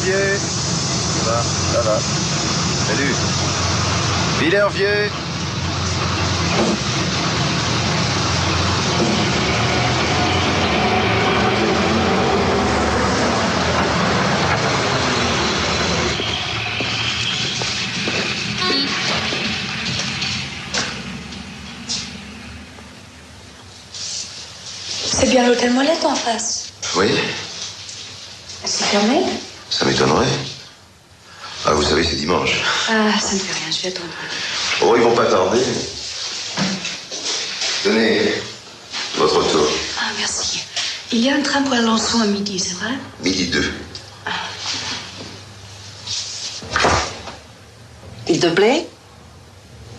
Villervieux. Ça va. Salut. Villervieux. C'est bien l'hôtel Molette en face. Oui. C'est fermé? Ça m'étonnerait. Ah, vous savez, c'est dimanche. Ah, ça ne fait rien, je vais attendre. Oh, ils vont pas tarder. Tenez, votre auto. Ah, merci. Il y a un train pour Alençon à midi, c'est vrai? Midi 2. Il te plaît?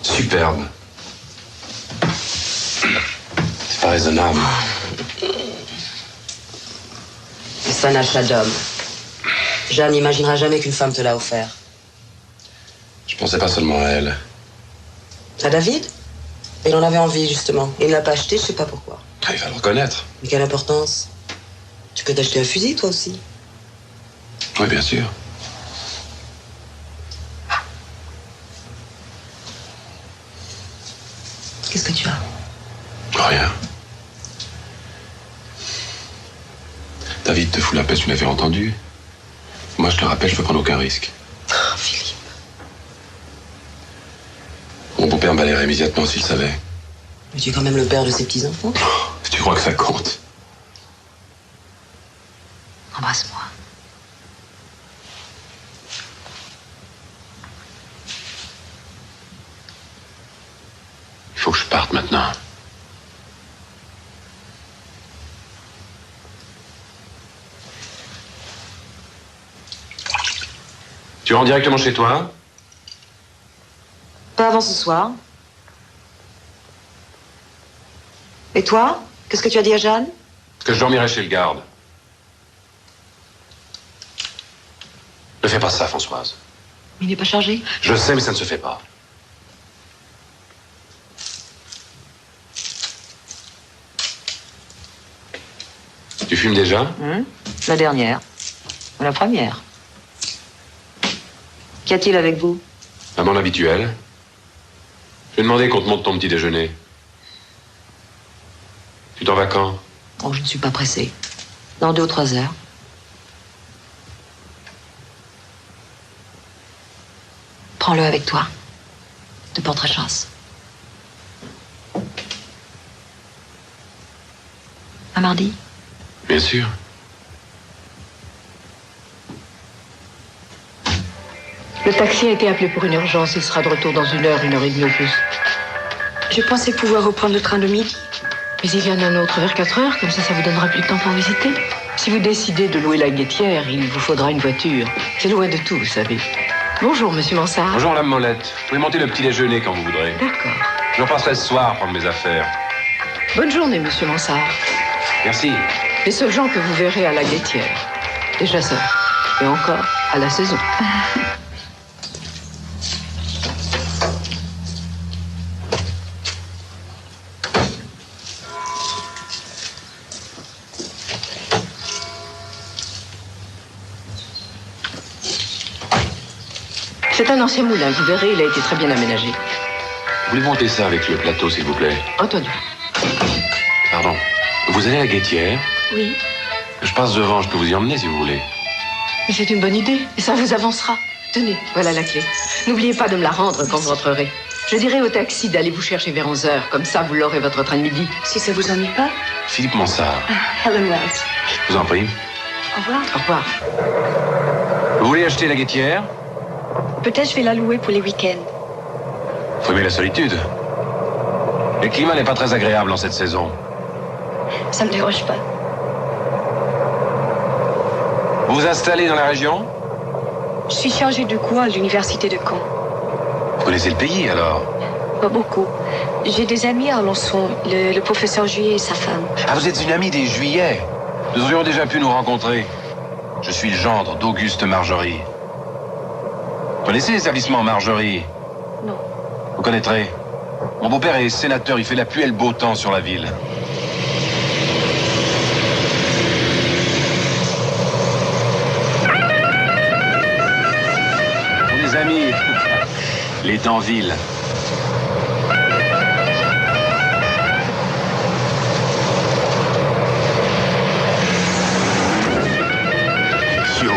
Superbe. C'est pas raisonnable. C'est un achat d'homme. Jeanne n'imaginera jamais qu'une femme te l'a offert. Je pensais pas seulement à elle. À David? Il en avait envie, justement. Il ne l'a pas acheté, je sais pas pourquoi. Ah, il va le reconnaître. Mais quelle importance? Tu peux t'acheter un fusil, toi aussi. Oui, bien sûr. Qu'est-ce que tu as? Rien. David te fout la paix, tu m'avais entendu. Moi, je te rappelle, je veux prendre aucun risque. Oh, Philippe. Mon beau-père me balayerait immédiatement s'il savait. Mais tu es quand même le père de ses petits-enfants. Tu crois que ça compte? Embrasse-moi. Il faut que je parte maintenant. Tu rentres directement chez toi? Pas avant ce soir. Et toi? Qu'est-ce que tu as dit à Jeanne? Que je dormirai chez le garde. Ne fais pas ça, Françoise. Il n'est pas chargé? Je sais, mais ça ne se fait pas. Tu fumes déjà? La dernière. La première. Qu'y a-t-il avec vous? Maman habituelle. Je vais demander qu'on te monte ton petit déjeuner. Tu t'en vas quand? Oh, je ne suis pas pressée. Dans 2 ou 3 heures. Prends-le avec toi. De portera chance. À mardi. Bien sûr. Le taxi a été appelé pour une urgence. Il sera de retour dans 1 heure, 1 heure et demie au plus. Je pensais pouvoir reprendre le train de midi. Mais il y en a un autre vers 4 heures, comme ça vous donnera plus de temps pour visiter. Si vous décidez de louer la Guettière, il vous faudra une voiture. C'est loin de tout, vous savez. Bonjour, monsieur Mansart. Bonjour, Madame Molette. Vous pouvez monter le petit déjeuner quand vous voudrez. D'accord. Je repasserai ce soir prendre mes affaires. Bonne journée, monsieur Mansart. Merci. Les seuls gens que vous verrez à la Guettière, les chasseurs. Et encore, à la saison. C'est un ancien moulin, vous verrez, il a été très bien aménagé. Vous voulez monter ça avec le plateau, s'il vous plaît? Entendu. Pardon. Vous allez à la Guettière? Oui. Je passe devant, je peux vous y emmener si vous voulez. Mais c'est une bonne idée, et ça vous avancera. Tenez, voilà la clé. N'oubliez pas de me la rendre quand vous rentrerez. Je dirai au taxi d'aller vous chercher vers 11 heures, comme ça vous l'aurez votre train de midi. Si ça vous ennuie pas. Philippe Mansart. Helen Wells. Je vous en prie. Au revoir. Au revoir. Vous voulez acheter la Guettière? Peut-être je vais la louer pour les week-ends. Faut aimer la solitude. Le climat n'est pas très agréable en cette saison. Ça me dérange pas. Vous vous installez dans la région? Je suis chargée de cours à l'université de Caen. Vous connaissez le pays, alors? Pas beaucoup. J'ai des amis à Alençon, le professeur Juillet et sa femme. Ah, vous êtes une amie des Juillets. Nous aurions déjà pu nous rencontrer. Je suis le gendre d'Auguste Marjorie. Vous connaissez l'établissement Marjorie? Non. Vous connaîtrez. Mon beau-père est sénateur, il fait la pluie et le beau temps sur la ville. Les Danville. Yo.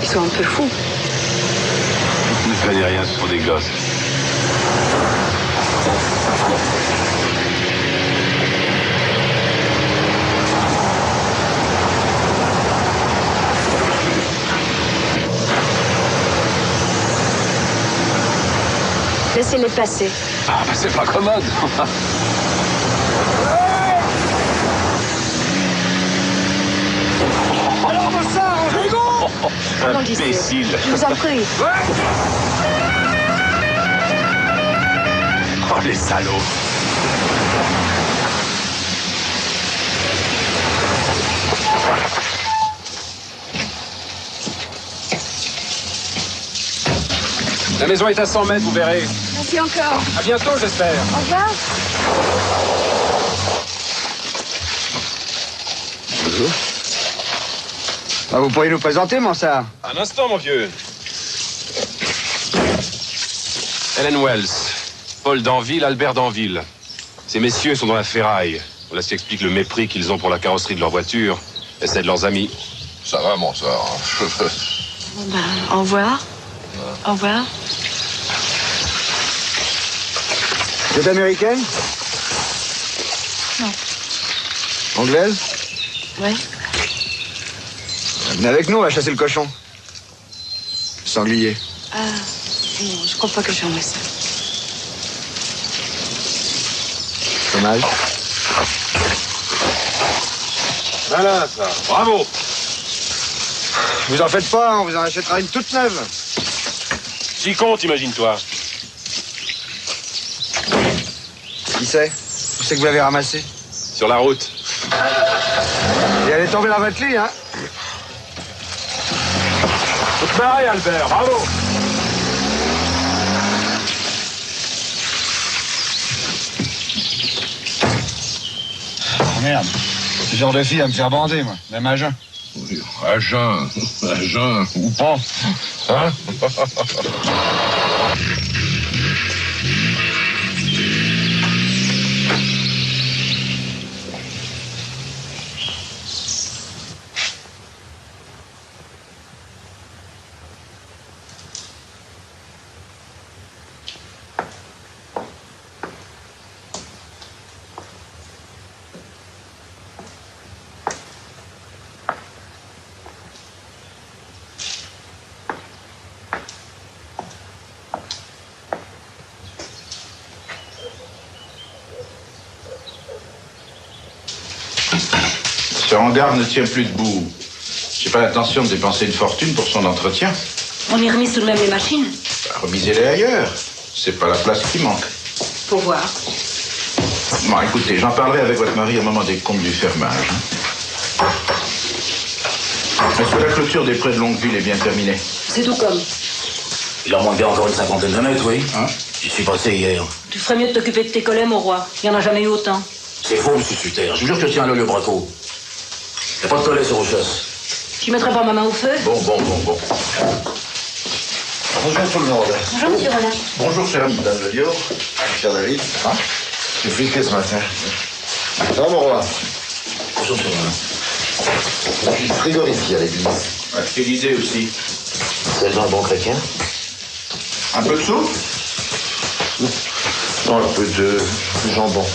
Ils sont un peu fous. Ne connais rien, ce sont des gosses. Laissez-les passer. Ah, bah c'est pas commode. Imbécile. Je vous en prie. Oh, les salauds. La maison est à 100 mètres, vous verrez. Merci encore. À bientôt, j'espère. Au revoir. Bonjour. Ah, vous pourriez nous présenter, Mansart? Un instant, mon vieux. Helen Wells, Paul Danville, Albert Danville. Ces messieurs sont dans la ferraille. Voilà ce qui explique le mépris qu'ils ont pour la carrosserie de leur voiture et celle de leurs amis. Ça va, Mansart. Bon, ben, au revoir. Au revoir. Vous êtes américaine? Non. Anglaise? Oui. Venez avec nous, on va chasser le cochon. Le sanglier. Ah, non, je crois pas que j'aimerais ça. Dommage. Voilà, ça. Bravo. Vous en faites pas, on vous en achètera une toute neuve. J'y compte, imagine-toi. Qui c'est? Où c'est que vous l'avez ramassée? Sur la route. Et elle est tombée dans votre lit, hein? Pareil, Albert, bravo. Oh, merde. Ce genre de fille à me faire bander, moi. Même à jeun. Oui, à jeun, ou pas. Hein? Ce hangar ne tient plus debout. J'ai pas l'intention de dépenser une fortune pour son entretien. On y remise tout de même les machines. Bah, remisez-les ailleurs. C'est pas la place qui manque. Pour voir. Bon, écoutez, j'en parlerai avec votre mari au moment des comptes du fermage. hein. Est-ce que la clôture des prés de Longueville est bien terminée? C'est tout comme. Il en manque bien encore une cinquantaine de mètres, oui. Hein? J'y suis passé hier. Tu ferais mieux de t'occuper de tes collets, mon roi. Il n'y en a jamais eu autant. C'est faux, monsieur Suter. Je vous jure que je tiens à l'œil au braco. Il n'y a pas de collet sur Rochas. Tu mettrais pas ma main au feu? Bon. Bonjour tout le monde. Bonjour, monsieur Rollin. Bonjour, cher ami. Madame Le Lior, cher David. Hein? J'ai fliqué ce matin. Ça va, mon roi? Bonjour, monsieur Rollin. Je suis frigorifié à l'église. Ouais, quelle idée aussi. C'est le jambon chrétien? Un peu de soupe? Non, un peu de jambon.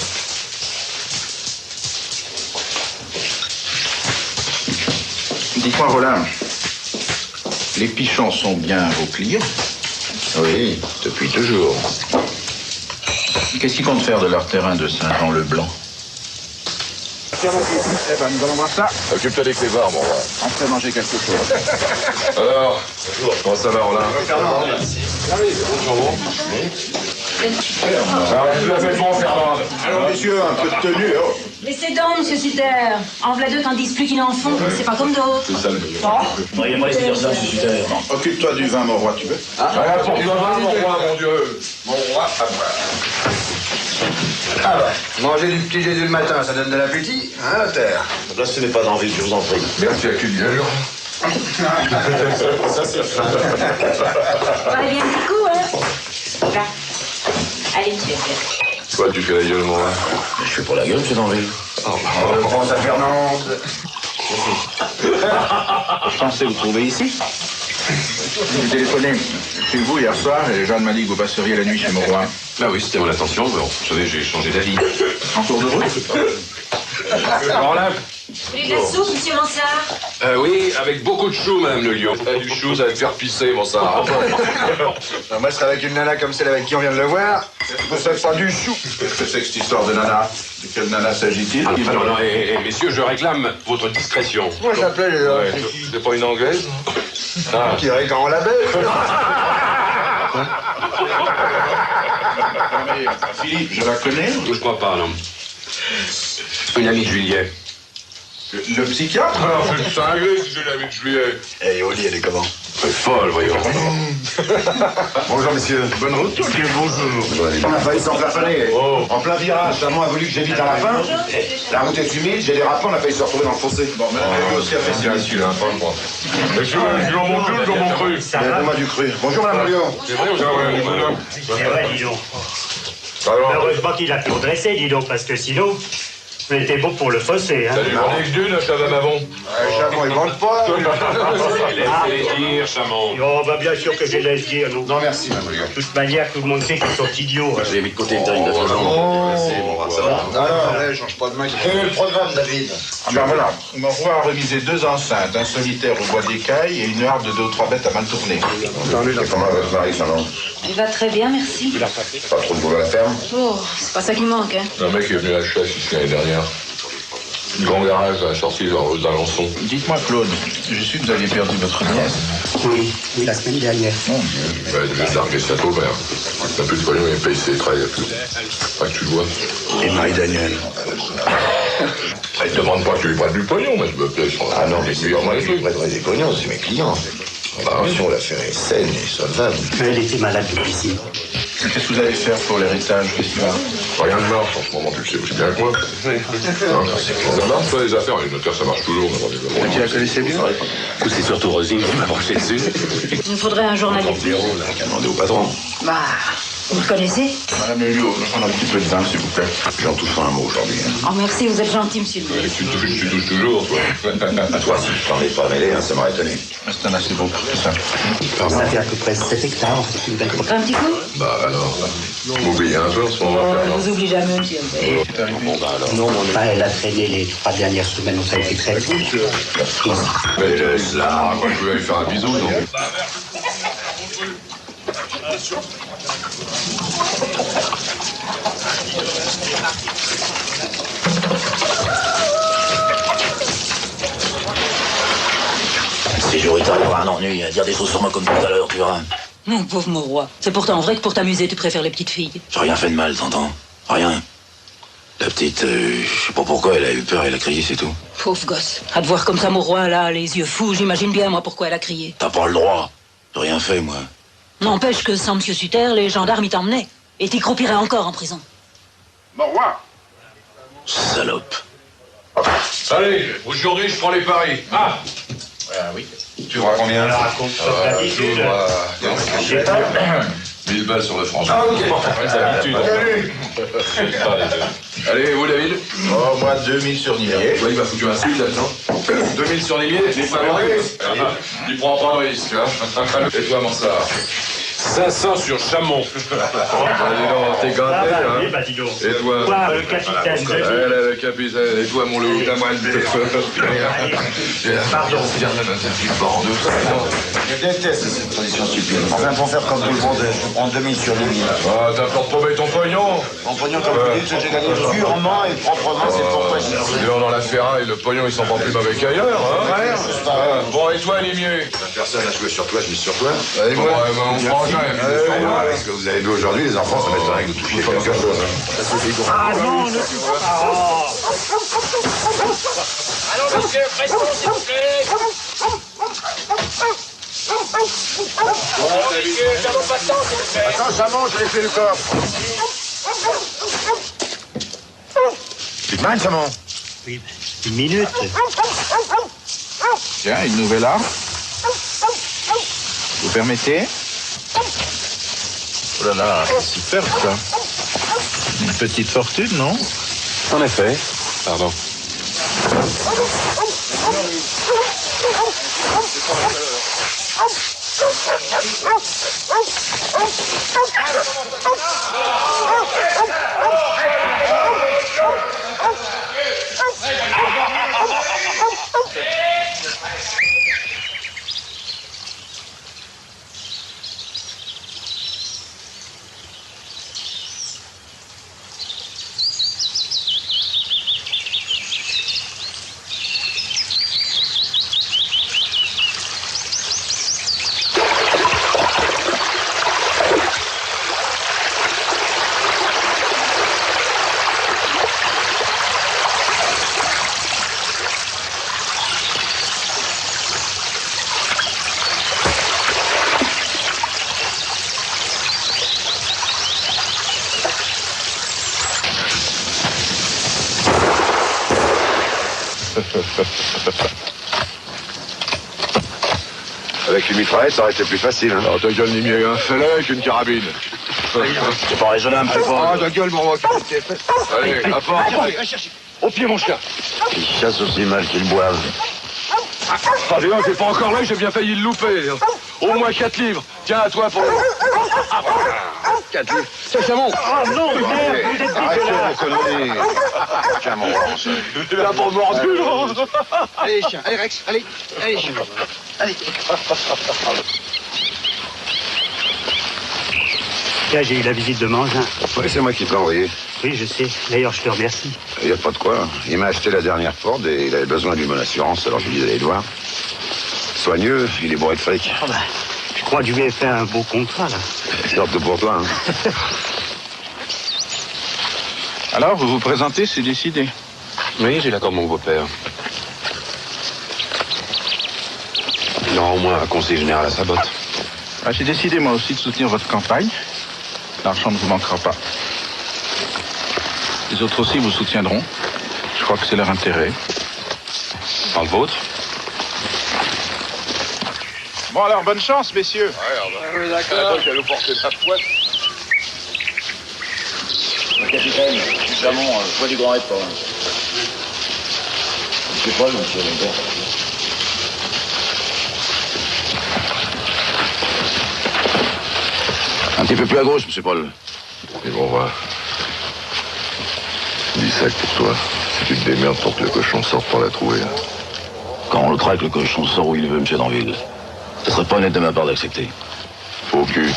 Dites-moi, Rollin, les pichons sont bien vos clients? Oui, depuis toujours. Qu'est-ce qu'ils comptent faire de leur terrain de Saint-Jean-le-Blanc? Eh ben, nous allons voir ça. Occupe-toi des clébards, mon roi. On fait manger quelque chose. Alors, comment ça va, Roland? Alors, messieurs, un peu de tenue, oh. Laissez donc, monsieur Suter. En v'là deux t'en disent plus qu'ils en font. C'est pas comme d'autres. Voyez-moi laisser dire ça, monsieur Suter. Occupe-toi du vin, mon roi, tu veux? Pour du vin, mon roi, mon Dieu. Mon roi, à boire. Ah bah, manger du petit Jésus le matin, ça donne de l'appétit, hein, Terre? Là, ce n'est pas d'envie, je vous en prie. Merci à qui bien sûr. Ça, c'est fin. Allez, bien un petit coup, hein. Là. Allez, monsieur. Toi, tu fais la gueule, moi. Je fais pour la gueule, monsieur Danville. France à Fernande. Je pensais vous trouver ici. J'ai téléphoné chez vous hier soir et Jeanne m'a dit que vous passeriez la nuit chez mon roi. Là, oui, c'était mon intention. Bon, vous savez, j'ai changé d'avis. En cours de route. Alors là, Vous voulez de la soupe, monsieur Mansart? oui, avec beaucoup de choux, madame le lion. Du chou, ça va te faire pisser, mon ça. Moi, je serais avec une nana comme celle avec qui on vient de le voir. Ça sera du chou. Qu'est-ce que c'est que cette histoire de nana? De quelle nana s'agit-il? Ah, non, messieurs, je réclame votre discrétion. Moi, je l'appelais les Ouais, c'est pas une anglaise? Ah. qui irait quand on la baise. Mais, Philippe, je la connais. Je crois pas, non. Une amie de Juliet. Le psychiatre? Alors, c'est cinglé si j'ai l'amie de Juliet. Et Oli, elle est comment? Elle est folle, voyons. Bonjour, messieurs. Bonne route. Bonjour. On a failli s'enplafonner. Oh. En plein virage, Chamon a voulu que j'évite à la fin. La route est humide, j'ai dérapé, on a failli se retrouver dans le fossé. Bon, madame, elle aussi a fait signe. celui-là, pas le droit. Monsieur, je l'en mon cul, je l'en mon cru. Donne-moi du cru. Bonjour, madame Lyon. C'est vrai ou c'est vrai, madame? C'est vrai, dis donc. Alors, Heureusement qu'il a pu redresser, dis donc, parce que sinon, on était bon pour le fossé, hein. salut, on est que d'une, Chavam avant. Chamon, il vole pas. Laissez dire, Chamon. Oh, bah bien sûr que je laisse dire, non. Non, merci, madame Lyon. De toute manière, tout le monde sait qu'ils sont idiots. Hein. J'ai mis de côté une terrine de Oh. ça va. Alors, allez, change pas de main. Quel est le programme, David? Ah ben voilà, mon roi a remisé 2 enceintes, un solitaire au bois d'écailles et une harpe de 2 ou 3 bêtes à mal tourner. C'est comment votre mari, Chamon? Il va très bien, merci. Pas trop de boulot à la ferme? Oh, c'est pas ça qui manque, hein. Un mec est venu à la chasse ici l'année dernière. Le grand garage a sorti d'Alençon. Dites-moi, Claude, je suis que vous aviez perdu votre nièce. Oui, la semaine dernière. Ouais, il devait larguer sa pauvre mère. Il n'a plus de pognon, il paye ses traits, il n'y a plus. Pas que tu le vois. Et Marie-Daniel? Il ne demande pas que tu lui prêtes du pognon, mais je me plais. Ah non, mais c'est pas moi qui lui prêterai des pognons, c'est mes clients. Attention, l'affaire est saine et solvable. Elle était malade depuis 6 mois. Qu'est-ce que vous allez faire pour l'héritage, festival? Rien de marche en ce moment, tu le sais aussi bien que moi. Ça marche, pas les affaires, les notaires, ça marche toujours. Tu la connaissais bien? C'est surtout Rosine qui m'a branché dessus. Il nous faudrait un journaliste. Qu'à demander au patron. Bah, vous le connaissez? Madame Lelio, on a un petit peu de vin, s'il vous plaît. J'en touche un mot aujourd'hui. Oh, merci, vous êtes gentil, monsieur. Tu touches toujours, toi. À toi, si je t'en ai pas mêlé, hein, ça m'aurait étonné. C'est un assez beau, c'est ça. Ça fait à peu près 7 hectares, c'est une belle propriété. Un petit coup? Bah alors, m'oubliez un peu en ce moment. Je vous oublie jamais, monsieur. Bon, bah alors. Non, elle a traîné les 3 dernières semaines, ça a été très triste. Mais laisse là, moi je veux lui faire un bisou, non? Si j'aurais été avoir un ennui à dire des choses sur moi comme tout à l'heure, tu verras. Mon pauvre mon roi. C'est pourtant vrai que pour t'amuser, tu préfères les petites filles. J'ai rien fait de mal, t'entends? Rien. La petite, je sais pas pourquoi, elle a eu peur, elle a crié, c'est tout. Pauvre gosse. À te voir comme ça, mon roi, là, les yeux fous, j'imagine bien, moi, pourquoi elle a crié. T'as pas le droit. J'ai rien fait, moi. N'empêche que sans monsieur Sutter, les gendarmes y t'emmenaient. Et t'y croupirais encore en prison. Mon roi! Salope. Allez, aujourd'hui je prends les paris. Ah! Oui. Tu vois combien? Elle raconte pas d'habitude. 1000 balles sur le franc. Ah, ok. D'habitude. Allez, vous, David? Oh, moi, 2000 sur Nier. Ouais, il m'a foutu un sud là-dedans. 2000 sur les billets, les favoris. Il prend pas de risque, tu vois. Et toi, Mansart? 500 sur Chamon. Allez, non, t'es gâté, Oui, hein. bah dis donc. Et toi? Quoi, le capitaine de Elle est le capitaine. Et toi, mon loup? À moi le bête. Pardon. Je déteste cette tradition stupide. Enfin, pour faire comme tout le monde, je prends 2000 sur 2000. Ah, t'importes pas, mais ton pognon. Mon pognon, comme vous dites, j'ai gagné purement et proprement, c'est pourquoi je suis ici. Dans la ferraille, le pognon, il s'en prend plus mauvais qu'ailleurs, hein. Ouais, c'est pas vrai. Bon, et toi, Limier? Personne n'a joué sur toi, je mise sur toi. Allez, moi, on prend quand même. Avec ce que vous avez vu aujourd'hui, les enfants, ça m'étonnerait que vous touchiez quelque chose. Ah non, ne touche pas. Oh. Allons, monsieur, pressons, s'il vous plaît. Allons, messieurs, n'avons pas de temps, s'il vous plaît. Attends, Chamon, je l'ai fait le corps. Man, Chamon. Oui, une minute. Tiens, une nouvelle arme. Vous permettez? Oh là là, c'est super ça. Une petite fortune, non? En effet. Pardon. Avec une mitraillette, ça aurait été plus facile. Hein. Oh, ta gueule, ni mieux un fêlé qu'une carabine. C'est pas raisonnable, c'est pas. Ah, ta gueule, mon roi. Allez, à part. Au pied, mon chien. Ils chassent aussi mal qu'ils boivent. Ah, dis donc, t'es pas encore là, j'ai bien failli le louper. Au moins 4 livres. Tiens, à toi pour le... 4 livres. Tiens, Chamon. Ah non, merde, vous êtes Arrêtez vos conneries. Chamon, T'es là pour me mordre. Allez, chien. Allez, Rex. Allez. Allez, chien. Allez. Tiens, j'ai eu la visite de Mangin. Oui, c'est moi qui t'ai envoyé. Oui, je sais. D'ailleurs, je te remercie. Il n'y a pas de quoi. Il m'a acheté la dernière Ford et il avait besoin d'une bonne assurance, alors je lui ai dit d'aller le voir. Soigneux, il est bourré de fric. Oh, bah, je crois que je lui ai fait un beau contrat, là. Surtout pour toi, hein. Alors, vous vous présentez, c'est décidé. Oui, j'ai l'accord de mon beau-père. Il aura au moins un conseil général à sa botte. Ah, j'ai décidé moi aussi de soutenir votre campagne. L'argent ne vous manquera pas. Les autres aussi vous soutiendront. Je crois que c'est leur intérêt. Par le vôtre? Bon alors, bonne chance, messieurs. Ouais, d'accord. Elle nous porter sa poisse. Capitaine, Chamon, poids du Grand Réport. Je sais pas, monsieur Lambert. Un petit peu plus à gauche, monsieur Paul. Et bon, va. Dis ça pour toi. Si tu te démerdes pour que le cochon sorte pour la trouver. Quand on le traque, le cochon sort où il veut, monsieur Danville. Ce serait pas honnête de ma part d'accepter. Faux cul.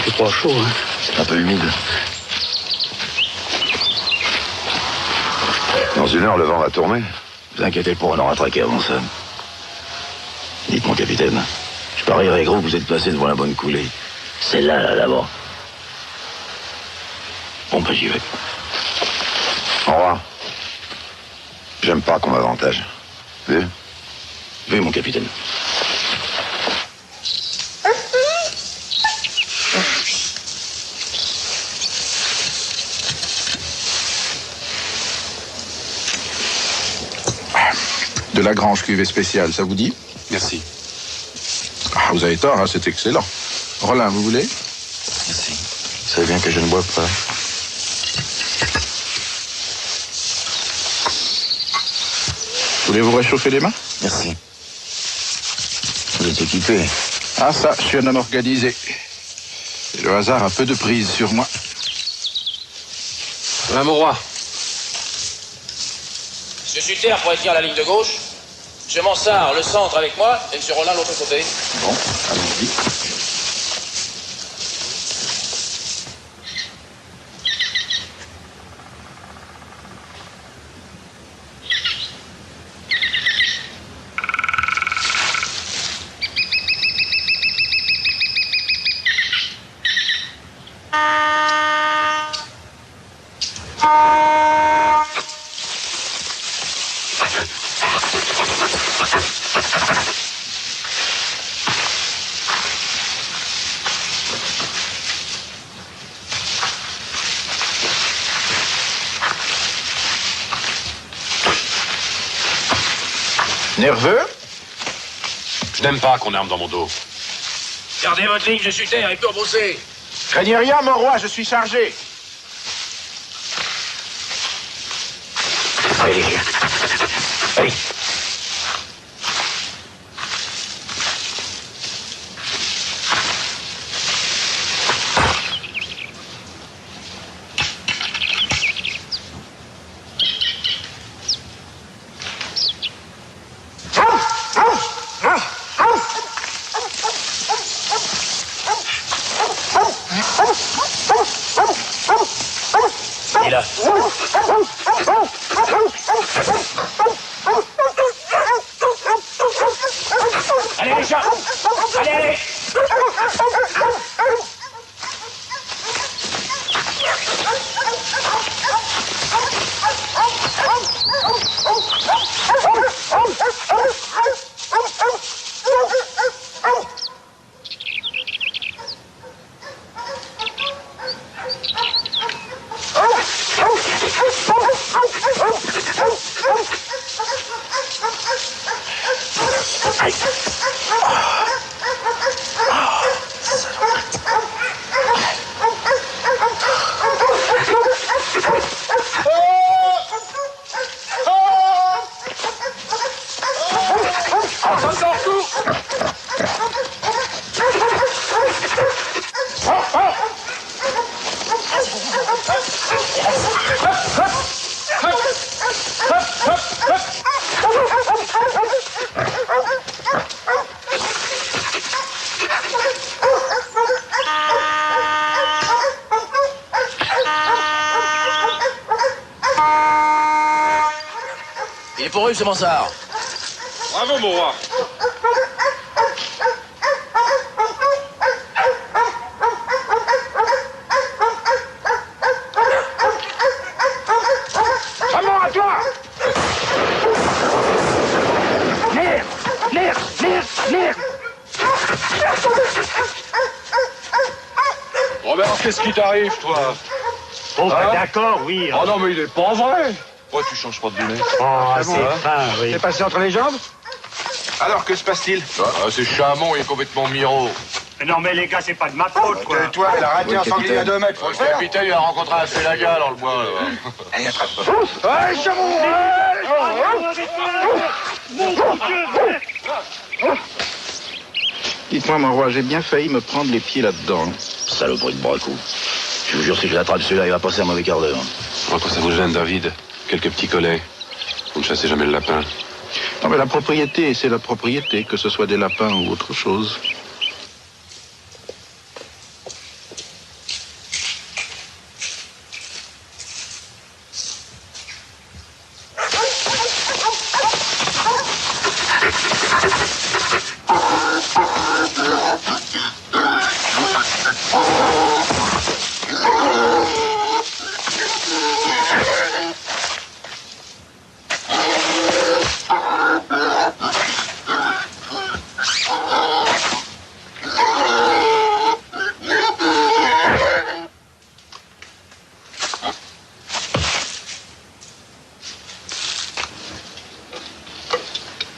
C'est pas chaud, hein. C'est un peu humide. Dans 1 heure, le vent va tourner. Vous inquiétez pas, on aura traqué avant ça. Dites, mon capitaine, je parierais gros que vous êtes placé devant la bonne coulée. C'est là-bas. Bon, ben, j'y vais. Au revoir. J'aime pas qu'on m'avantage. Vu? Vu, mon capitaine. De la Grange cuvée spéciale, ça vous dit? Merci. Ah, vous avez tort, hein, c'est excellent. Rollin, vous voulez? Merci. Vous savez bien que je ne bois pas. Voulez-vous réchauffer les mains? Merci. Vous êtes équipé. Ah ça, je suis un homme organisé. Et le hasard a peu de prise sur moi. Voilà, mon roi. Monsieur Sutter pourrait tenir la ligne de gauche. Monsieur Mansart, le centre avec moi, et monsieur Rollin, l'autre côté. Bon, allons-y. Nerveux? Je n'aime pas qu'on arme dans mon dos. Gardez votre ligne, je suis terre, il peut rebrousser. Craignez rien, mon roi, je suis chargé. Allez, les gars. Allez. Il est là. Allez les gens. Allez, allez. Il est pour eux, ce Mansart. Bravo, mon roi. Chamon, à toi! Merde! Merde! Merde! Merde! Robert, qu'est-ce qui t'arrive, toi? Bon, Hein? d'accord, oui. Oh non, mais il est pas vrai. Pourquoi tu changes pas de lunettes? Oh, c'est fin, oui. T'es passé entre les jambes? Alors, que se passe-t-il? Ah, c'est Chamon, il est complètement miro. Non, mais les gars, c'est pas de ma faute, quoi. Toi, il a raté un sanglier à 2 mètres, faut le Le faire. capitaine, il a rencontré un félaga dans le bois, là. Allez, attrape-toi. Allez, Chamon! Dites-moi, mon roi, j'ai bien failli me prendre les pieds là-dedans. Saloperie de bracou. Je vous jure, si je l'attrape celui-là, il va passer un mauvais quart d'heure. Entre ça vous gêne, David. Quelques petits collets. Vous ne chassez jamais le lapin. Non, mais la propriété, c'est la propriété, que ce soit des lapins ou autre chose.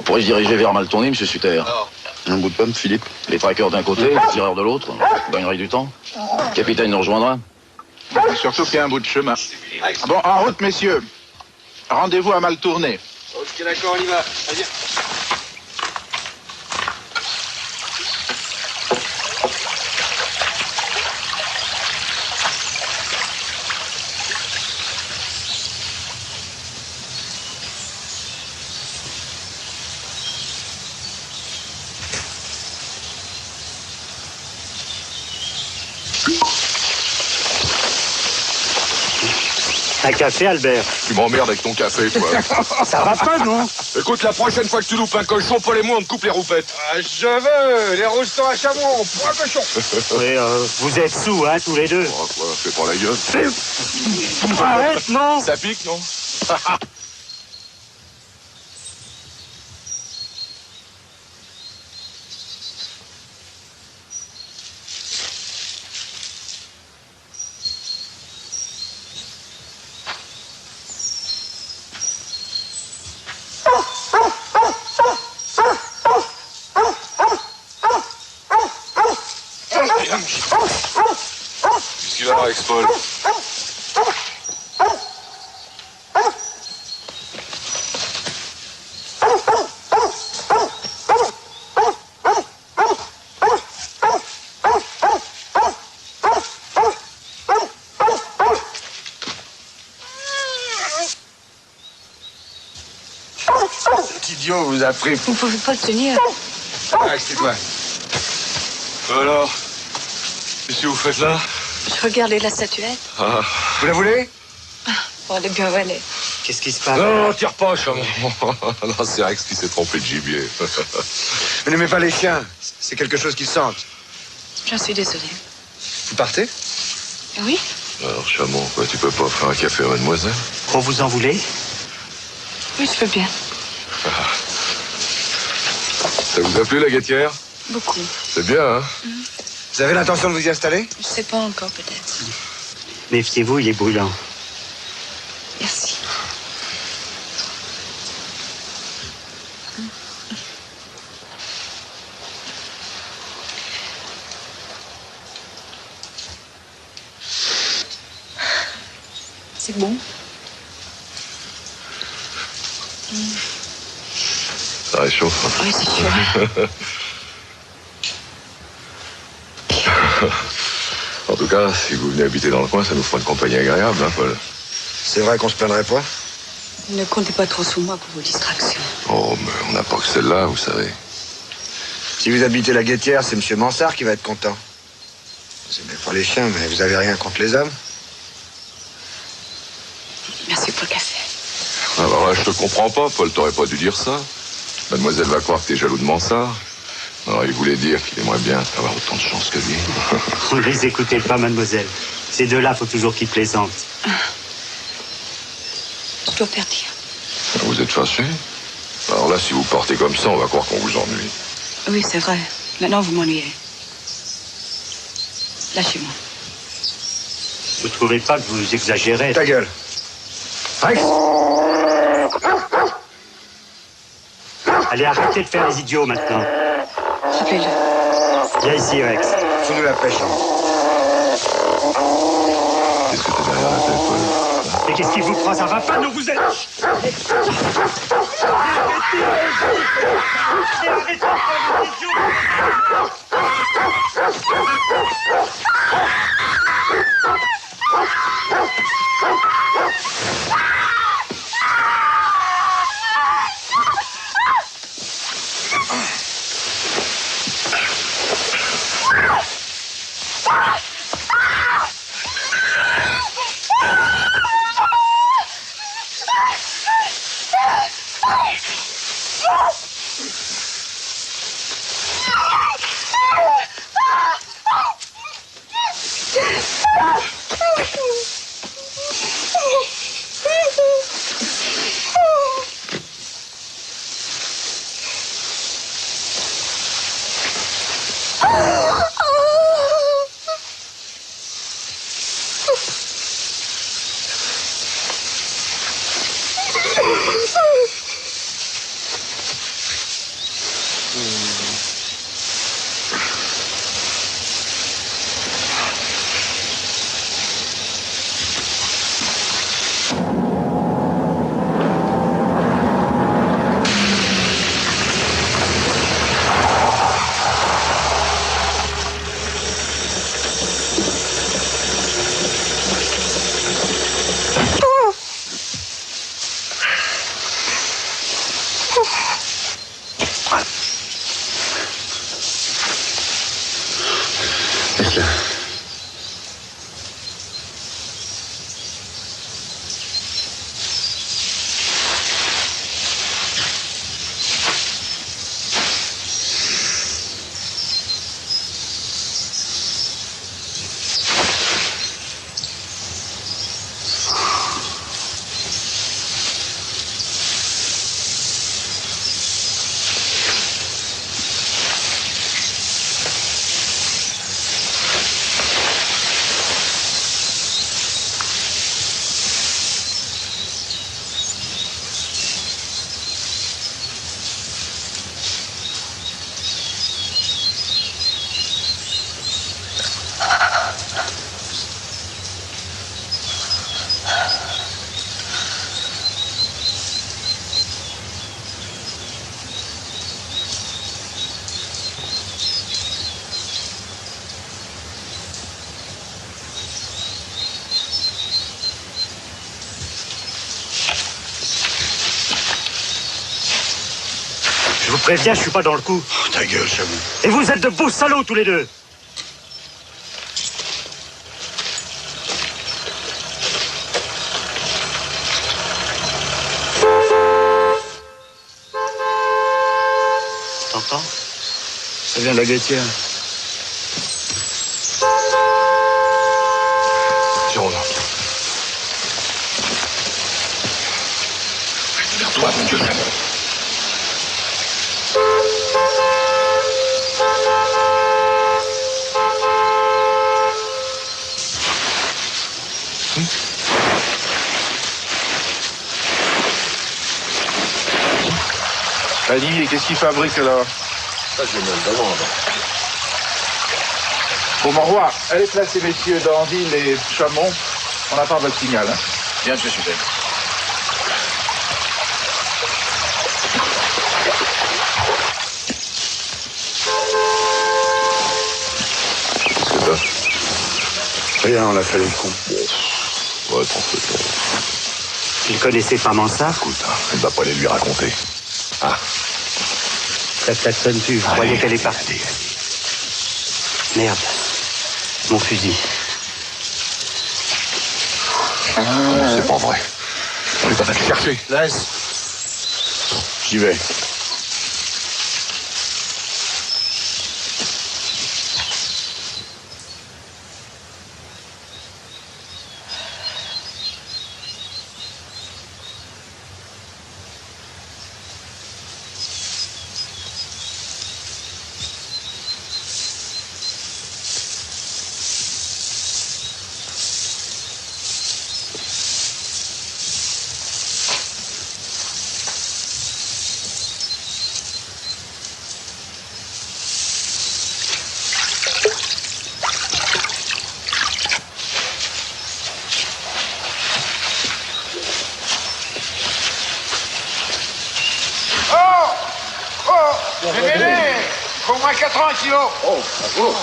On pourrait se diriger vers Maltourné, monsieur Sutter. Un bout de pomme, Philippe. Les traqueurs d'un côté, les tireurs de l'autre. On gagnerait du temps. Le capitaine nous rejoindra. Et surtout qu'il y a un bout de chemin. Bon, en route, messieurs. Rendez-vous à Maltourné. Ok, d'accord, on y va. Vas-y. Un café, Albert. Tu m'emmerdes avec ton café, toi. Ça va pas, non? Écoute, la prochaine fois que tu loupes un cochon, Paul et moi, on te coupe les roupettes. Je veux les roustons à Chamon, pour un cochon. Oui, vous êtes sous, hein, tous les deux. Oh, quoi, fais pas la gueule. Arrête, non? Ça pique, non? Qu'est-ce qu'il va avoir, Ex-Paul? Cet idiot vous a pris. Vous pouvez pas le tenir. Restez-toi. Alors, qu'est-ce que vous faites là? Je regardais la statuette. Ah. Vous la voulez? Bon, elle est bien valée. Qu'est-ce qui se passe? Non, tire pas, Chamon. Non, c'est Rex qui s'est trompé de gibier. Vous n'aimez pas les chiens. C'est quelque chose qu'ils sentent. J'en suis désolée. Vous partez? Oui? Alors, Chamon, quoi, tu peux pas faire un café à mademoiselle? Trop vous en voulez? Oui, je veux bien. Ça vous a plu, la guettière? Beaucoup. C'est bien, hein? Vous avez l'intention de vous y installer? Je sais pas encore, peut-être. Méfiez-vous, il est brûlant. Merci. C'est bon? Ça réchauffe. Oui, c'est sûr. En tout cas, si vous venez habiter dans le coin, ça nous fera une compagnie agréable, hein, Paul? C'est vrai qu'on se plaindrait pas? Ne comptez pas trop sur moi pour vos distractions. Oh, mais on n'a pas que celle-là, vous savez. Si vous habitez la Guettière, c'est M. Mansart qui va être content. Vous aimez pas les chiens, mais vous avez rien contre les hommes? Merci pour le café. Alors là, je te comprends pas, Paul, t'aurais pas dû dire ça. Mademoiselle va croire que t'es jaloux de Mansart. Alors, il voulait dire qu'il aimerait bien avoir autant de chance que lui. Ne les écoutez pas, mademoiselle. Ces deux-là, faut toujours qu'ils plaisantent. Je dois partir. Vous êtes fâché? Alors là, si vous partez comme ça, on va croire qu'on vous ennuie. Oui, c'est vrai. Maintenant, vous m'ennuyez. Lâchez-moi. Vous trouvez pas que vous exagérez? Ta gueule. Rex! Allez, arrêtez de faire les idiots maintenant. Rappelez-le. Viens ici, Rex. Faut nous la pêche. Qu'est-ce que t'as derrière la tête, Paul? Mais qu'est-ce qui vous prend? Ça va pas, non, vous êtes... Arrêtez de faire les idiots. préviens, je suis pas dans le coup. Oh, ta gueule, j'avoue. Et vous êtes de beaux salauds tous les deux. T'entends? Ça vient de la Guettière. Tiens, Roland. Vers toi, mon Dieu, Chamon. Allez, qu'est-ce qu'il fabrique là? Ça, je me le demande. Bon, mon roi, allez placer messieurs Danville et Chamon. On attend votre signal. Hein. Bien, monsieur Super. Qu'est-ce que t'as? Rien, on a fait les cons. Ouais, t'en fais pas. Il connaissait pas Mansart? Écoute, hein, elle va pas aller lui raconter. Ah. Ça klaxonne plus, je croyais qu'elle est partie. Merde. Mon fusil. C'est pas vrai. On est en train de le chercher. Laisse. J'y vais. Faut au moins 80 kilos. Oh, bravo.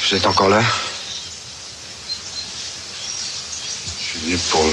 Vous êtes encore là? Je suis venu pour...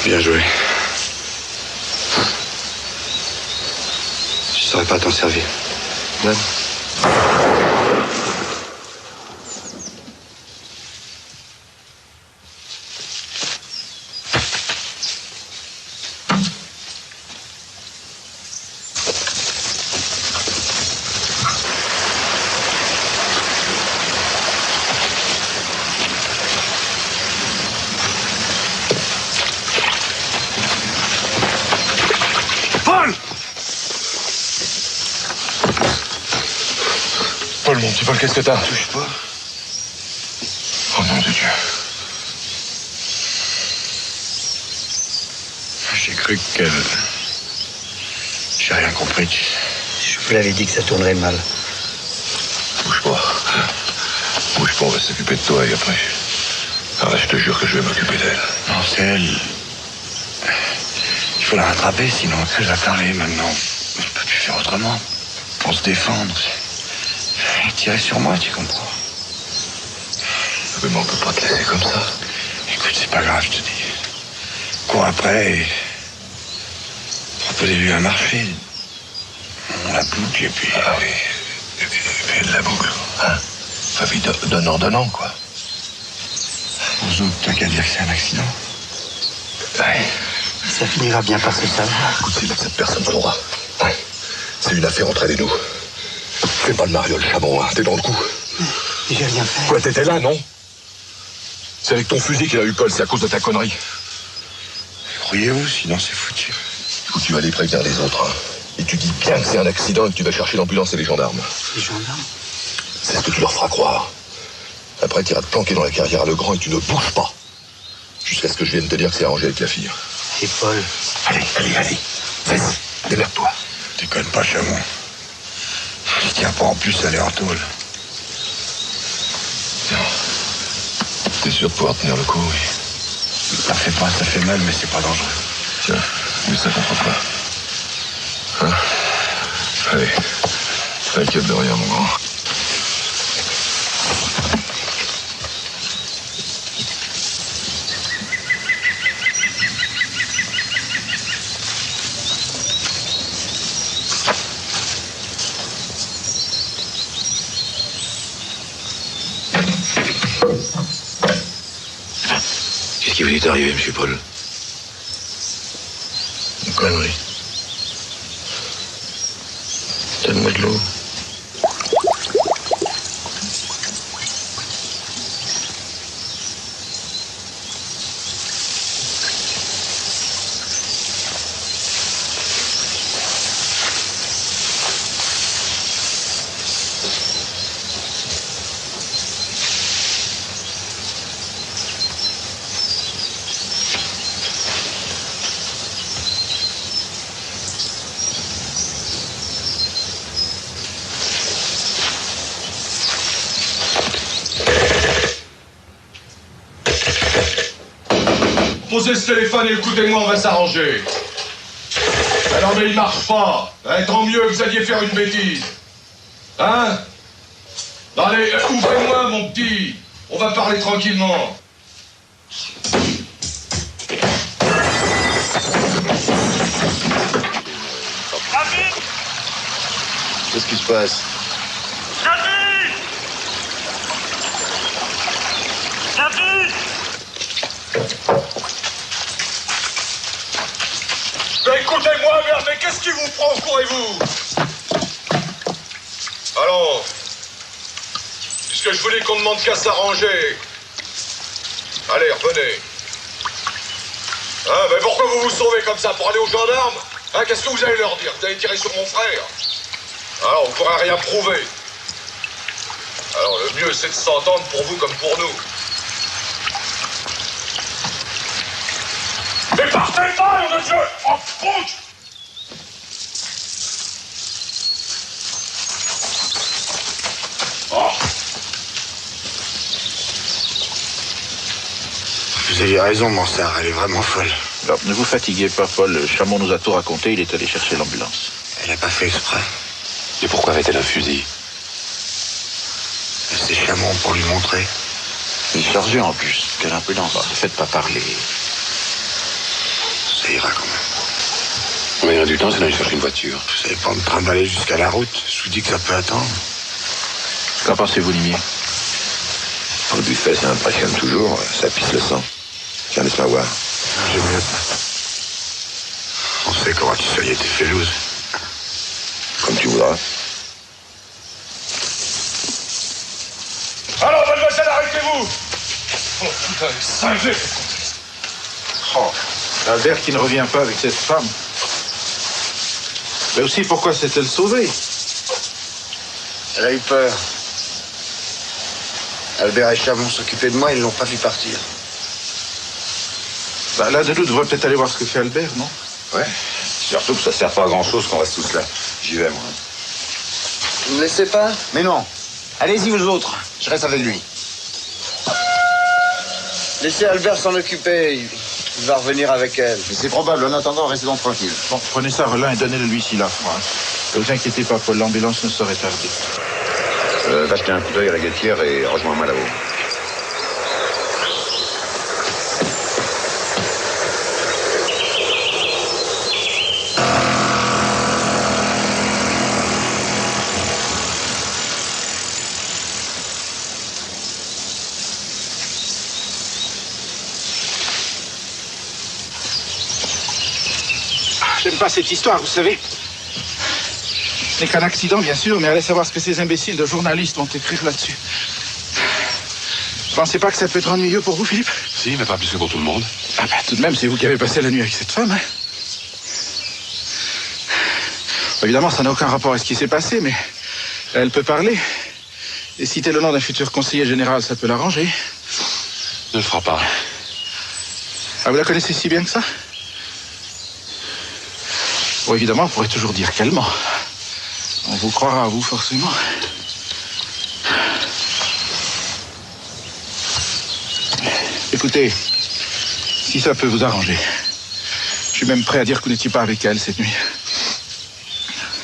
Bien joué. Je saurais pas t'en servir. Donne. Paul, mon petit Paul, qu'est-ce que t'as? Touche pas. Oh nom de Dieu. J'ai cru que... J'ai rien compris. Je vous l'avais dit que ça tournerait mal. Bouge pas. Bouge pas, on va s'occuper de toi et après... Alors là, je te jure que je vais m'occuper d'elle. Non, c'est elle. Il faut la rattraper, sinon elle va parler maintenant. On ne peut plus faire autrement. Pour se défendre. Tirer sur moi, tu comprends? Mais on peut pas te laisser comme ça. Écoute, c'est pas grave, je te dis. Cours après et... proposez-lui un marché. On la boucle et puis... Ah oui. Et puis elle la boucle. Hein? Famille donnant, quoi. Aux autres, t'as qu'à dire que c'est un accident. Ouais. Ça finira bien par se savoir. Écoute, c'est cette personne pas le droit. Ouais. C'est une affaire entre elle et nous. Fais pas le mariole, Chamon, hein. T'es dans le coup. J'ai rien fait. Quoi, t'étais là, non? C'est avec ton fusil qu'il a eu Paul, c'est à cause de ta connerie. Croyez-vous, sinon c'est foutu. Écoute, tu vas aller prévenir les autres, hein. Et tu dis bien que c'est un accident et que tu vas chercher l'ambulance et les gendarmes. Les gendarmes? C'est ce que tu leur feras croire. Après, tu iras te planquer dans la carrière à Legrand et tu ne bouges pas. Jusqu'à ce que je vienne te dire que c'est arrangé avec la fille. Et Paul? Allez. Vas-y, démerde-toi. Déconne pas, Chamon. Je tiens pas en plus à aller en tôle. T'es sûr de pouvoir tenir le coup, oui. Ça fait pas, ça fait mal, mais c'est pas dangereux. Tiens, mais ça contre quoi? Hein? Allez, t'inquiète de rien, mon grand. Qu'est-ce qui vous est arrivé, monsieur Paul? Une connerie. Donne-moi de l'eau. Posez ce téléphone et écoutez-moi, on va s'arranger. Alors mais il marche pas. Tant mieux que vous alliez faire une bêtise. Hein? Allez, ouvrez-moi, mon petit. On va parler tranquillement. Qu'est-ce qui se passe? Écoutez-moi, merde, mais qu'est-ce qui vous prend? Courez-vous? Allons. Puisque je voulais qu'on demande qu'à s'arranger. Allez, revenez. Hein, mais pourquoi vous vous sauvez comme ça? Pour aller aux gendarmes? Hein, qu'est-ce que vous allez leur dire? Vous allez tirer sur mon frère? Alors, vous ne pourrez rien prouver. Alors, le mieux, c'est de s'entendre pour vous comme pour nous. Mais partez pas, nom de Dieu! Oh, putain! Oh. Vous avez raison, Mansart, elle est vraiment folle. Alors, ne vous fatiguez pas, Paul. Chamon nous a tout raconté, il est allé chercher l'ambulance. Elle n'a pas fait exprès. Et pourquoi avait-elle un fusil? C'est Chamon pour lui montrer. Il est chargé en plus. Quelle impudence. Ne faites pas parler. Ça ira quand même. On va du temps, c'est d'aller chercher une voiture. Vous savez pas me trimballer jusqu'à la route. Je vous dis que ça peut attendre. Qu'en pensez-vous, Limier? Le buffet, ça impressionne toujours. Ça pisse le sang. Tiens, laisse-moi voir. J'aime mieux ça. On sait comment tu soyais tes félouses. Comme tu voudras. Alors, mademoiselle, arrêtez-vous! Oh, putain, singé! Oh, Albert qui ne revient pas avec cette femme. Mais aussi, pourquoi s'est-elle sauvée? Elle a eu peur. Albert et Chamon s'occupaient de moi, ils l'ont pas vu partir. Bah, l'un de nous devrait peut-être aller voir ce que fait Albert, non? Ouais. Surtout que ça sert pas à grand-chose qu'on reste tous là. J'y vais, moi. Vous me laissez pas? Mais non. Allez-y, vous autres. Je reste avec lui. Laissez Albert s'en occuper. Il va revenir avec elle. Mais c'est probable. En attendant, restez donc tranquille. Bon, prenez ça, Roland, et donnez-le-lui s'il a froid. Ne vous inquiétez pas, Paul, l'ambulance ne saurait tarder. Va jeter un coup d'œil à la guettière et rejoins-moi là-haut. J'aime pas cette histoire, vous savez. Ce n'est qu'un accident, bien sûr, mais allez savoir ce que ces imbéciles de journalistes vont écrire là-dessus. Vous pensez pas que ça peut être ennuyeux pour vous, Philippe? Si, mais pas plus que pour tout le monde. Ah ben, tout de même, c'est vous qui avez passé la nuit avec cette femme, hein. Évidemment, ça n'a aucun rapport avec ce qui s'est passé, mais elle peut parler. Et citer le nom d'un futur conseiller général, ça peut l'arranger. Ne le fera pas. Ah, vous la connaissez si bien que ça? Bon, évidemment, on pourrait toujours dire qu'elle ment. On vous croira à vous, forcément. Écoutez, si ça peut vous arranger, je suis même prêt à dire que vous n'étiez pas avec elle cette nuit.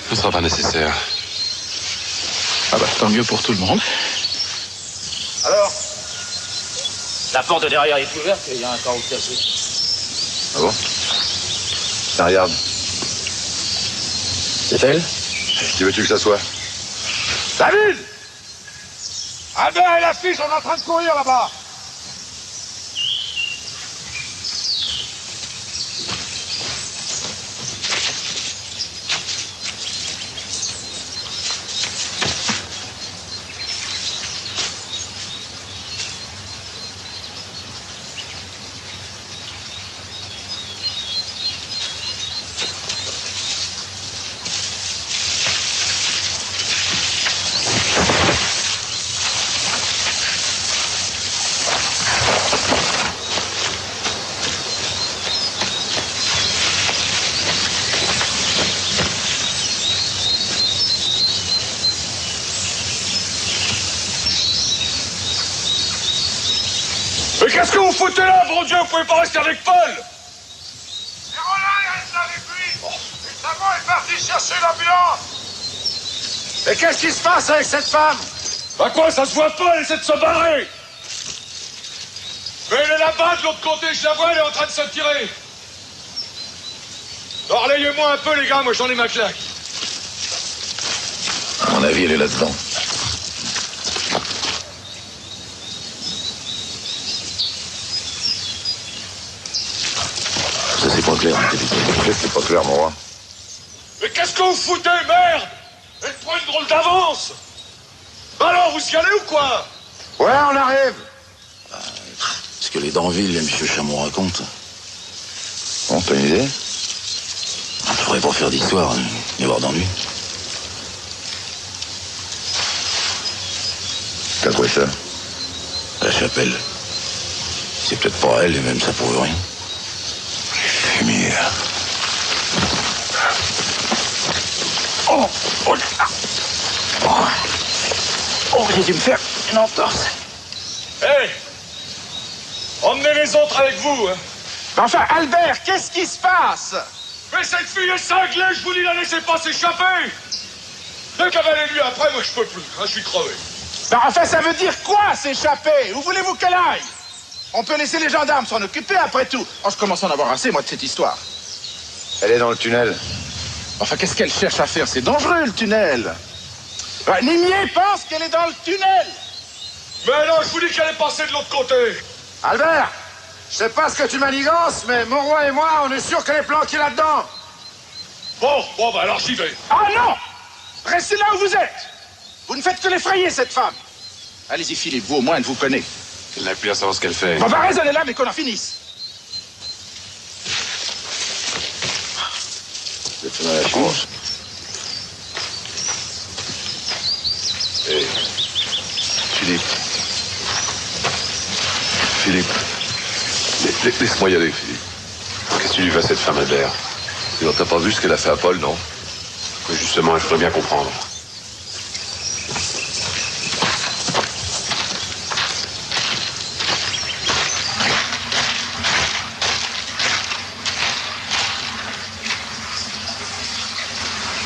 Ce ne sera pas nécessaire. Ah bah, tant mieux pour tout le monde. Alors? La porte de derrière est ouverte et il y a un carreau cassé. Ah bon? Tiens, regarde. C'est elle? Qui veux-tu que ça soit? David! Albert et la fille sont en train de courir là-bas. Mais qu'est-ce que vous foutez là, bon Dieu? Vous pouvez pas rester avec Paul! Et Roland, il reste avec lui! Et Chamon est parti chercher l'ambulance! Mais qu'est-ce qui se passe avec cette femme? Bah quoi, ça se voit pas, elle essaie de se barrer! Mais elle est là-bas, de l'autre côté, je la vois, elle est en train de se tirer! Alors, relayez-moi un peu, les gars, moi j'en ai ma claque. À mon avis, elle est là-dedans. Ça, c'est pas clair, mon capitaine. C'est pas clair, mon roi. Mais qu'est-ce que vous foutez, merde? Elle prend une drôle d'avance! Alors, vous y allez ou quoi? Ouais, on arrive! Ce que les Danville et M. Chamon racontent. Bon, t'as une idée? On devrait pas faire d'histoire, ni avoir d'ennui. T'as trouvé ça? La chapelle. C'est peut-être pas elle, et même ça prouve rien. Fumier. Oh, oh, oh, oh, j'ai dû me faire une entorse. Hé! Emmenez les autres avec vous, hein. Enfin, Albert, qu'est-ce qui se passe? Mais cette fille est cinglée, je vous dis, la laissez pas s'échapper! Décavalez-lui après, moi je peux plus, hein, je suis crevé. Ben enfin, ça veut dire quoi, s'échapper? Où voulez-vous qu'elle aille? On peut laisser les gendarmes s'en occuper, après tout. Oh, je commence à en avoir assez, moi, de cette histoire. Elle est dans le tunnel. Enfin, qu'est-ce qu'elle cherche à faire? C'est dangereux, le tunnel. Ben, Nimier pense qu'elle est dans le tunnel. Mais non, je vous dis qu'elle est passée de l'autre côté. Albert, je sais pas ce que tu manigances, mais mon roi et moi, on est sûr qu'elle est planquée là-dedans. Bon, bah alors j'y vais. Ah non! Restez là où vous êtes. Vous ne faites que l'effrayer, cette femme. Allez-y, Philippe, vous au moins, elle vous connaît. Elle n'a plus à savoir ce qu'elle fait. On va raisonner là, mais qu'on en finisse. Vous êtes dans la chose. Philippe, Laisse-moi y aller, Philippe. Qu'est-ce que tu lui fais à cette femme Adler? T'as pas vu ce qu'elle a fait à Paul, non? Mais justement, je voudrais bien comprendre.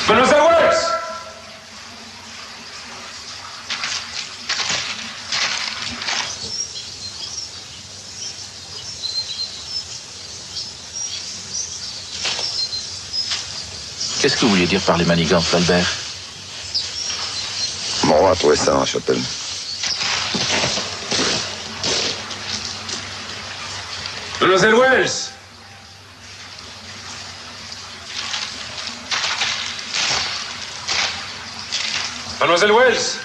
Mademoiselle Wells! Qu'est-ce que vous vouliez dire par les manigances, Albert? Mon roi a trouvé ça dans la chapelle. Mademoiselle Wells! Mademoiselle Wells!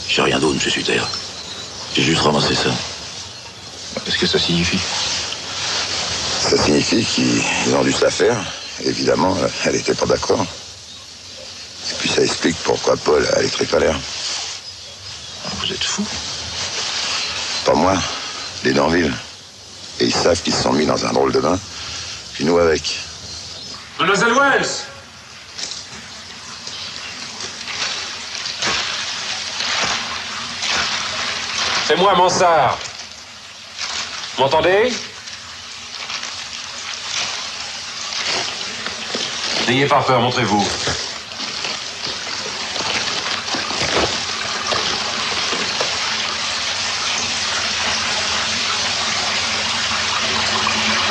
J'ai rien d'autre, monsieur Sutter. J'ai juste ramassé ça. Qu'est-ce que ça signifie? Ça signifie qu'ils ont dû se la faire. Évidemment, elle n'était pas d'accord. Et puis ça explique pourquoi Paul a les trucs à l'air. Vous êtes fou? Pas moi, les Danville. Et ils savent qu'ils se sont mis dans un drôle de bain. Puis nous avec. Mademoiselle Wells! C'est moi, Mansart. Vous m'entendez? N'ayez pas peur, montrez-vous.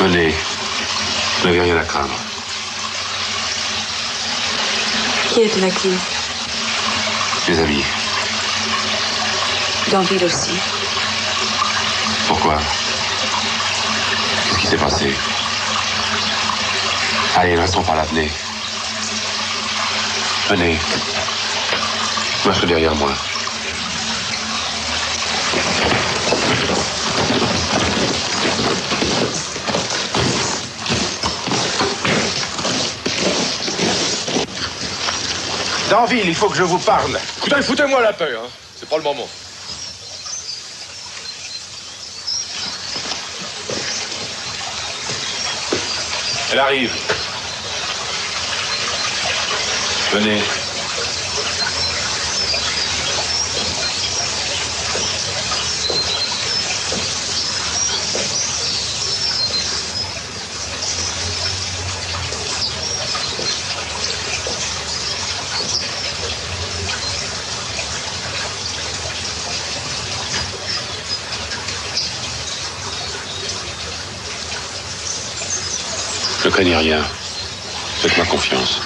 Venez. Vous n'avez rien à craindre. Qui est la clé? Mes amis. Danville aussi. Pourquoi? Qu'est-ce qui s'est passé? Allez, restons par là, venez. Venez. Marchez derrière moi. Danville, il faut que je vous parle. Écoutez, foutez-moi la paix, hein. C'est pas le moment. Elle arrive. Venez. Ne craignez rien. Faites-moi confiance.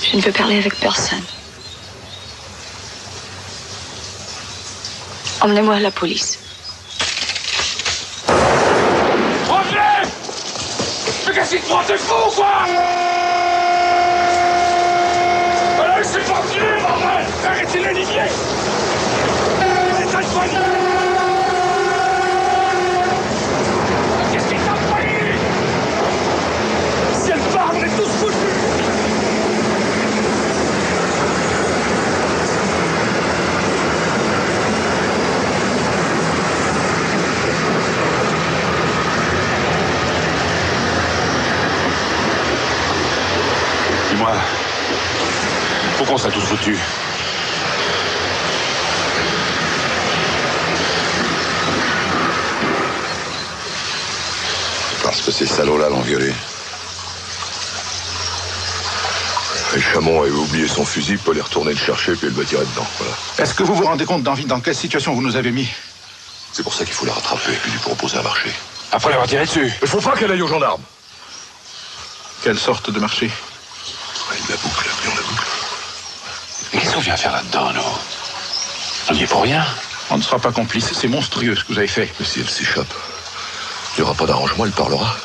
Je ne veux parler avec personne. Emmenez-moi à la police. Revenez! Mais qu'est-ce qu'il te prend, t'es fou ou quoi? Allez, c'est parti, bordel! Arrêtez les lignes! C'est un soigneux! Qu'est-ce qu'il t'a pris? Si elle part, on est tous foutus! Dis-moi, pourquoi on serait tous foutus? Parce que ces salauds-là l'ont violé. Et Chamon avait oublié son fusil, Paul est retourné le chercher, puis elle va tirer dedans, voilà. Est-ce que vous vous rendez compte, Danville, dans quelle situation vous nous avez mis? C'est pour ça qu'il faut la rattraper, puis lui proposer un marché. Après l'avoir tiré dessus. Il faut pas qu'elle aille aux gendarmes. Quelle sorte de marché? Il la boucle, puis on la boucle. Mais qu'est-ce qu'on vient faire là-dedans, nous? On n'y est pour rien. On ne sera pas complices, c'est monstrueux ce que vous avez fait. Mais si elle s'échappe, il n'y aura pas d'arrangement, elle parlera.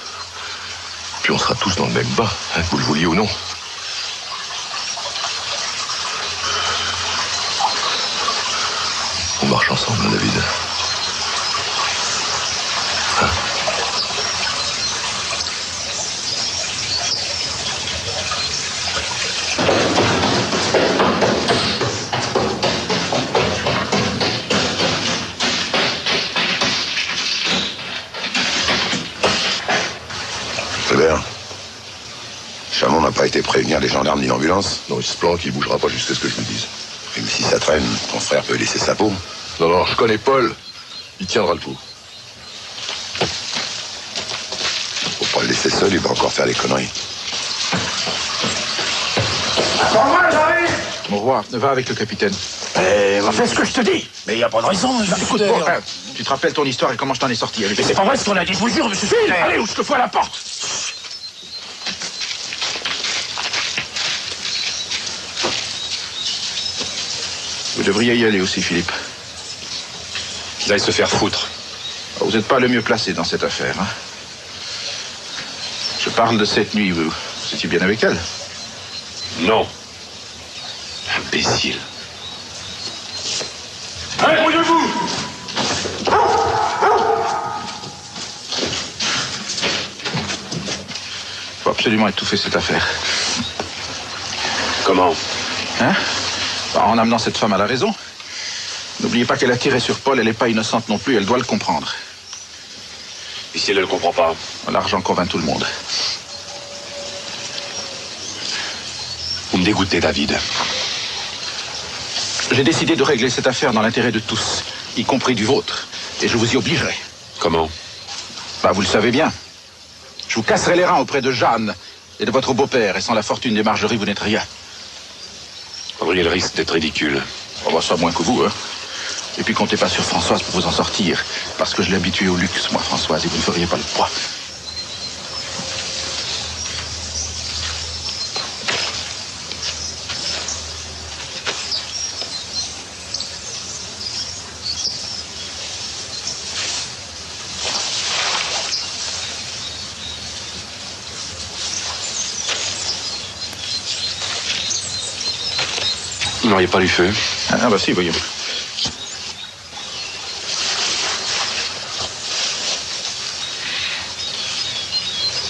Puis on sera tous dans le même bas, hein, que vous le vouliez ou non. On marche ensemble, hein, David. Hein? l'ambulance? Non, il se planque, il bougera pas jusqu'à ce que je lui dise. Et mais si ça traîne, ton frère peut laisser sa peau. Non, non, je connais Paul. Il tiendra le coup. Faut pas le laisser seul, il va encore faire les conneries. Moi, j'arrive. Mon roi, va avec le capitaine. Fais ce que je te dis. Mais il n'y a pas de raison. Écoute, tu te rappelles ton histoire et comment je t'en ai sorti avec. Mais c'est pas vrai ce qu'on a dit, je vous jure, monsieur Filet. Allez, ou je te fous à la porte. Vous devriez y aller aussi, Philippe. Il aille se faire foutre. Vous n'êtes pas le mieux placé dans cette affaire. Hein? Je parle de cette nuit. Vous étiez bien avec elle? Non. Imbécile. Allez, brouillez-vous! Il faut absolument étouffer cette affaire. Comment? Hein? En amenant cette femme à la raison. N'oubliez pas qu'elle a tiré sur Paul, elle n'est pas innocente non plus, elle doit le comprendre. Et si elle ne le comprend pas? L'argent convainc tout le monde. Vous me dégoûtez, David. J'ai décidé de régler cette affaire dans l'intérêt de tous, y compris du vôtre. Et je vous y obligerai. Comment? Vous le savez bien. Je vous casserai les reins auprès de Jeanne et de votre beau-père. Et sans la fortune des Margerie, vous n'êtes rien. Vous auriez le risque d'être ridicule. Ça moins que vous, hein. Et puis comptez pas sur Françoise pour vous en sortir. Parce que je l'ai habituée au luxe, moi, Françoise, et vous ne feriez pas le poids. Vous n'auriez pas du feu? Si, voyons.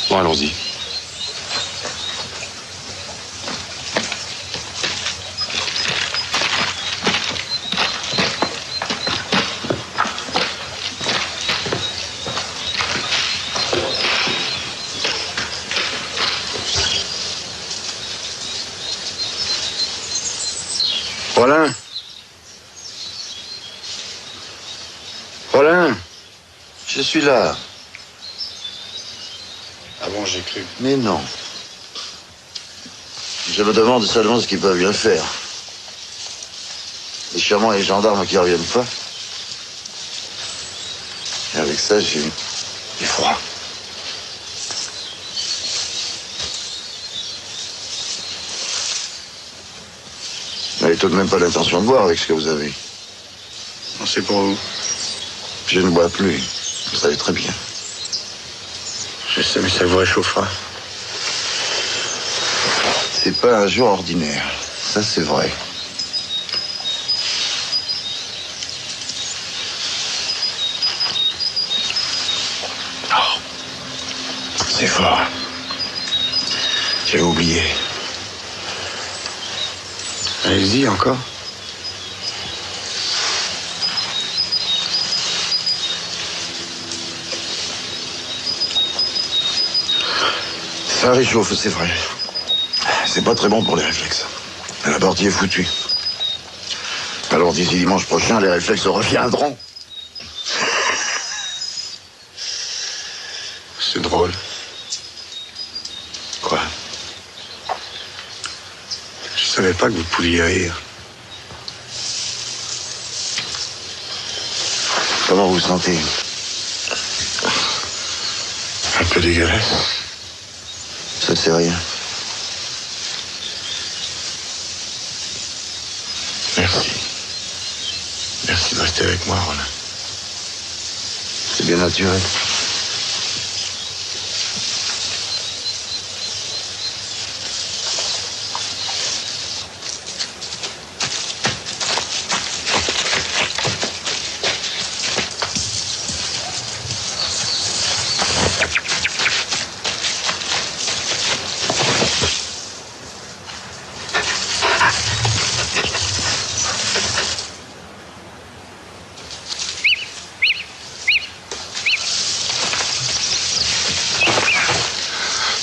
Bon, allons-y. Rollin? Rollin? Je suis là. Ah bon, j'ai cru. Mais non. Je me demande seulement ce qu'ils peuvent bien faire. Et sûrement les gendarmes qui reviennent pas. Et avec ça, j'ai froid. Vous n'avez tout de même pas l'intention de boire avec ce que vous avez. Non, c'est pour vous. Je ne bois plus. Vous savez très bien. Je sais, mais ça vous réchauffera. C'est pas un jour ordinaire. Ça, c'est vrai. Oh. C'est fort. J'avais oublié. Allez-y, encore. Ça réchauffe, c'est vrai. C'est pas très bon pour les réflexes. La partie est foutue. Alors d'ici dimanche prochain, les réflexes reviendront. C'est drôle. Quoi? Je savais pas que vous pouviez rire. Comment vous vous sentez? Un peu dégueulasse. Ça, c'est rien. Merci. Merci de rester avec moi, Rollin. C'est bien naturel.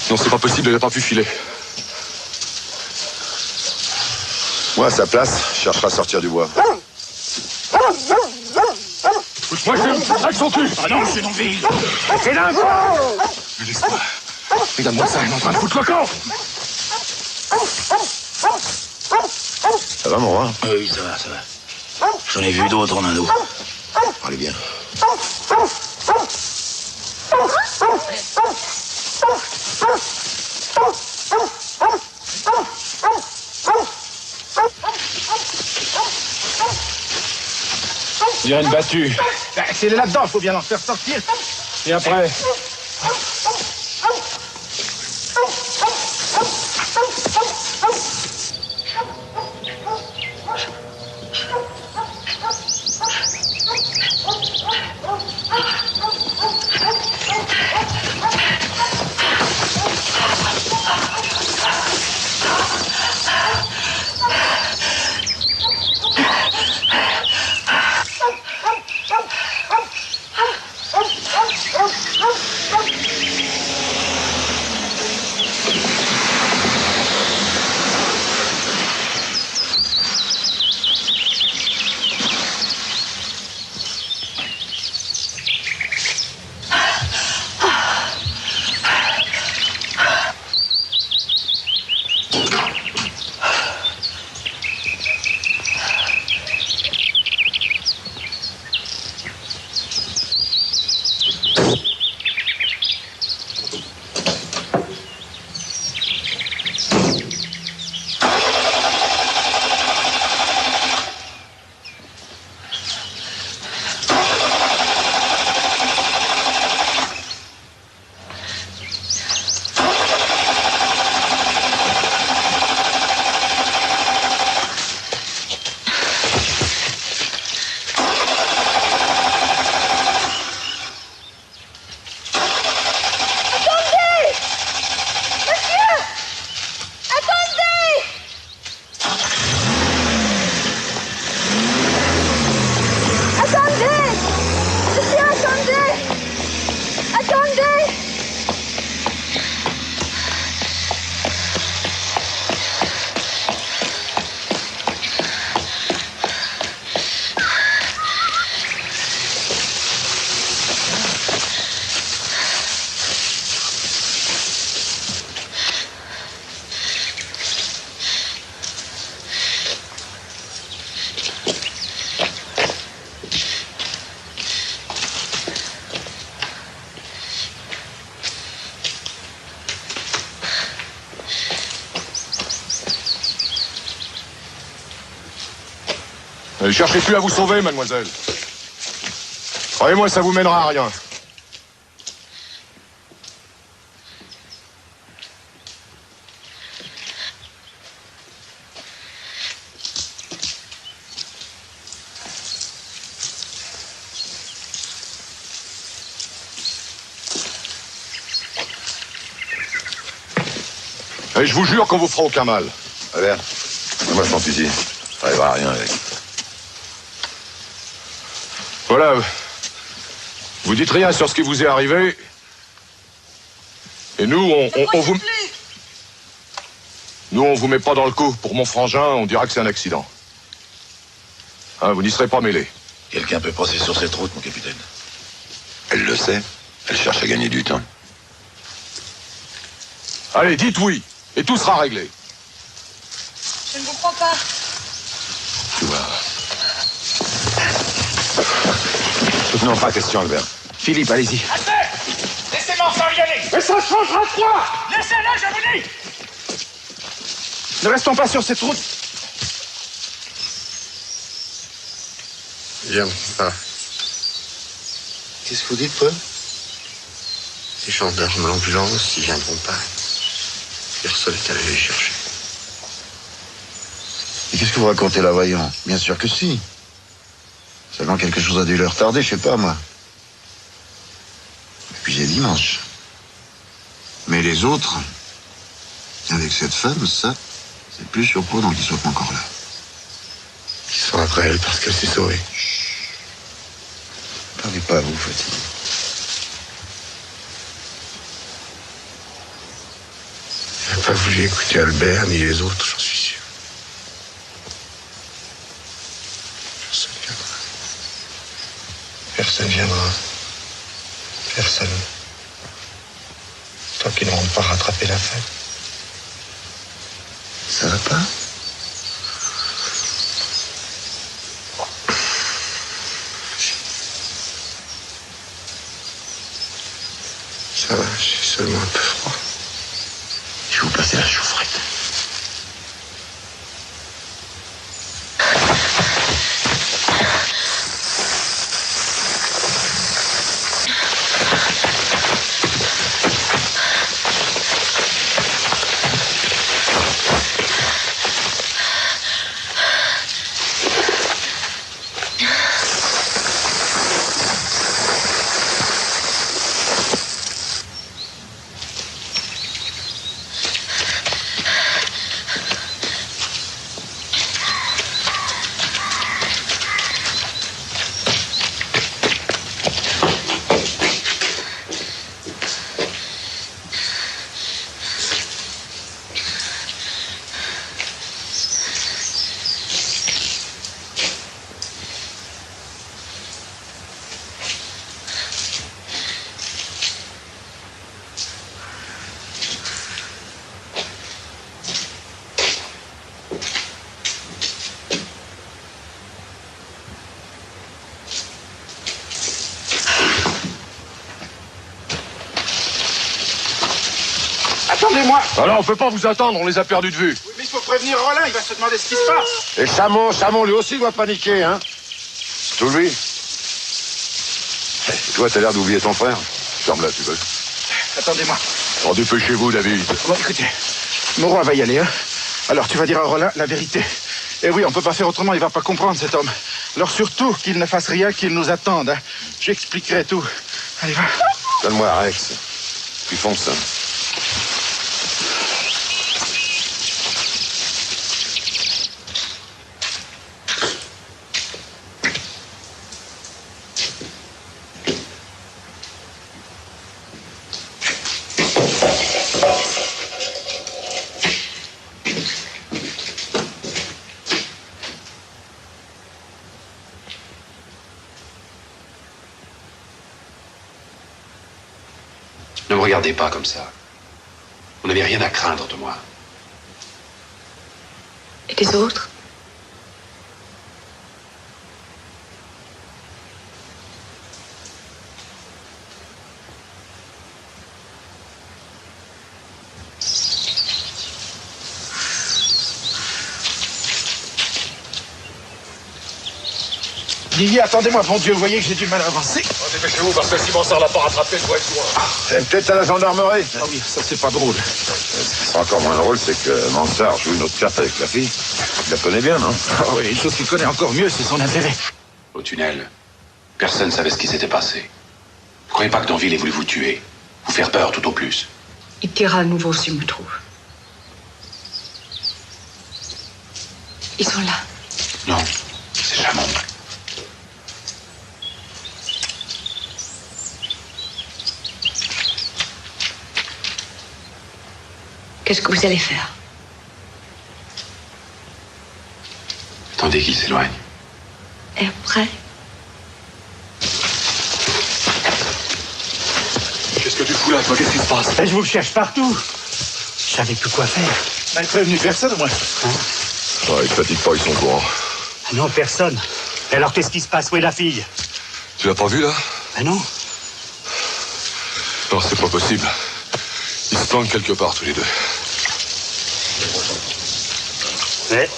Non, c'est pas possible, elle n'a pas pu filer. Moi, à sa place, je chercherai à sortir du bois. Pousse-moi, je vais me foutre avec son cul. Ah non, c'est non ville. C'est dingue. Mais laisse-moi. Regarde-moi ça, il est en train de foutre le camp. Ça va, mon roi? Oui, ça va, ça va. J'en ai vu d'autres en Indo. Allez bien. Il y a une battue. C'est là-dedans, il faut bien en faire sortir. Et après? Ne cherchez plus à vous sauver, mademoiselle. Croyez-moi, ça vous mènera à rien. Et je vous jure qu'on vous fera aucun mal. Albert, moi son fusil. Ça n'arrivera à rien avec. Voilà. Vous dites rien sur ce qui vous est arrivé. Et nous, on vous... Nous, on vous met pas dans le coup. Pour mon frangin, on dira que c'est un accident. Hein, vous n'y serez pas mêlés. Quelqu'un peut passer sur cette route, mon capitaine. Elle le sait. Elle cherche à gagner du temps. Allez, dites oui. Et tout sera réglé. Je ne vous crois pas. Tu vois. Non, pas question, Albert. Philippe, allez-y. Albert! Laissez-moi enfin y aller! Mais ça changera de quoi? Laissez-le, je vous dis! Ne restons pas sur cette route. Viens. Ah. Qu'est-ce que vous dites, Paul? Les gendarmes, l'ambulance, ils viendront pas. Personne n'est allé les chercher. Et qu'est-ce que vous racontez là, voyons? Bien sûr que si. Seulement quelque chose a dû leur tarder, je sais pas, moi. Et puis c'est dimanche. Mais les autres, avec cette femme, ça, c'est plus surprenant qu'ils soient pas encore là. Ils sont après elle parce qu'elle s'est sauvée. Parlez pas à vous, Fatih. Elle n'a pas voulu écouter Albert ni les autres, j'en suis sûr. Personne viendra. Personne. Tant qu'ils n'auront pas rattrapé la fête. Ça va pas? Ça va, j'ai seulement un peu froid. Je vais vous passer la chaufferette. Attendez-moi. Alors, on peut pas vous attendre, on les a perdus de vue. Oui, mais il faut prévenir Rollin, il va se demander ce qui se passe. Et Chamon, lui aussi doit paniquer, hein. C'est tout lui. Et toi, t'as l'air d'oublier ton frère. Ferme-la, tu veux. Attendez-moi. Oh, dépêchez-vous, David. Bon, écoutez, Moreau va y aller, hein. Alors, tu vas dire à Rollin la vérité. Et oui, on peut pas faire autrement, il va pas comprendre, cet homme. Alors, surtout qu'il ne fasse rien, qu'il nous attende, hein. J'expliquerai tout. Allez, va. Donne-moi Rex. Puis fonce. Ne me regardez pas comme ça. Vous n'avez rien à craindre de moi. Et les autres? Didier, attendez-moi, bon Dieu, vous voyez que j'ai du mal à avancer. Oh, dépêchez-vous, parce que si Mansart l'a pas rattrapé, il doit être loin. C'est peut-être à la gendarmerie. Ah oui, ça c'est pas drôle. Ce qui sera encore moins drôle, c'est que Mansart joue une autre carte avec la fille. Il la connaît bien, non? Ah oui, une chose qu'il connaît encore mieux, c'est son intérêt. Au tunnel, personne ne savait ce qui s'était passé. Vous croyez pas que Danville ait voulu vous tuer? Vous faire peur tout au plus? Il tirera à nouveau s'il me trouve. Ils sont là. Non, c'est Chamon. Qu'est-ce que vous allez faire? Attendez qu'il s'éloigne. Et après? Qu'est-ce que tu fous là, toi? Qu'est-ce qui se passe? Je vous cherche partout. Je savais plus quoi faire. Mais prévenu personne, moi. Oh, ils fatigue pas, ils sont courants. Non, personne. Et alors, qu'est-ce qui se passe? Où est la fille? Tu l'as pas vu, là? Ben non. Non, c'est pas possible. Ils se planquent quelque part, tous les deux. Mais...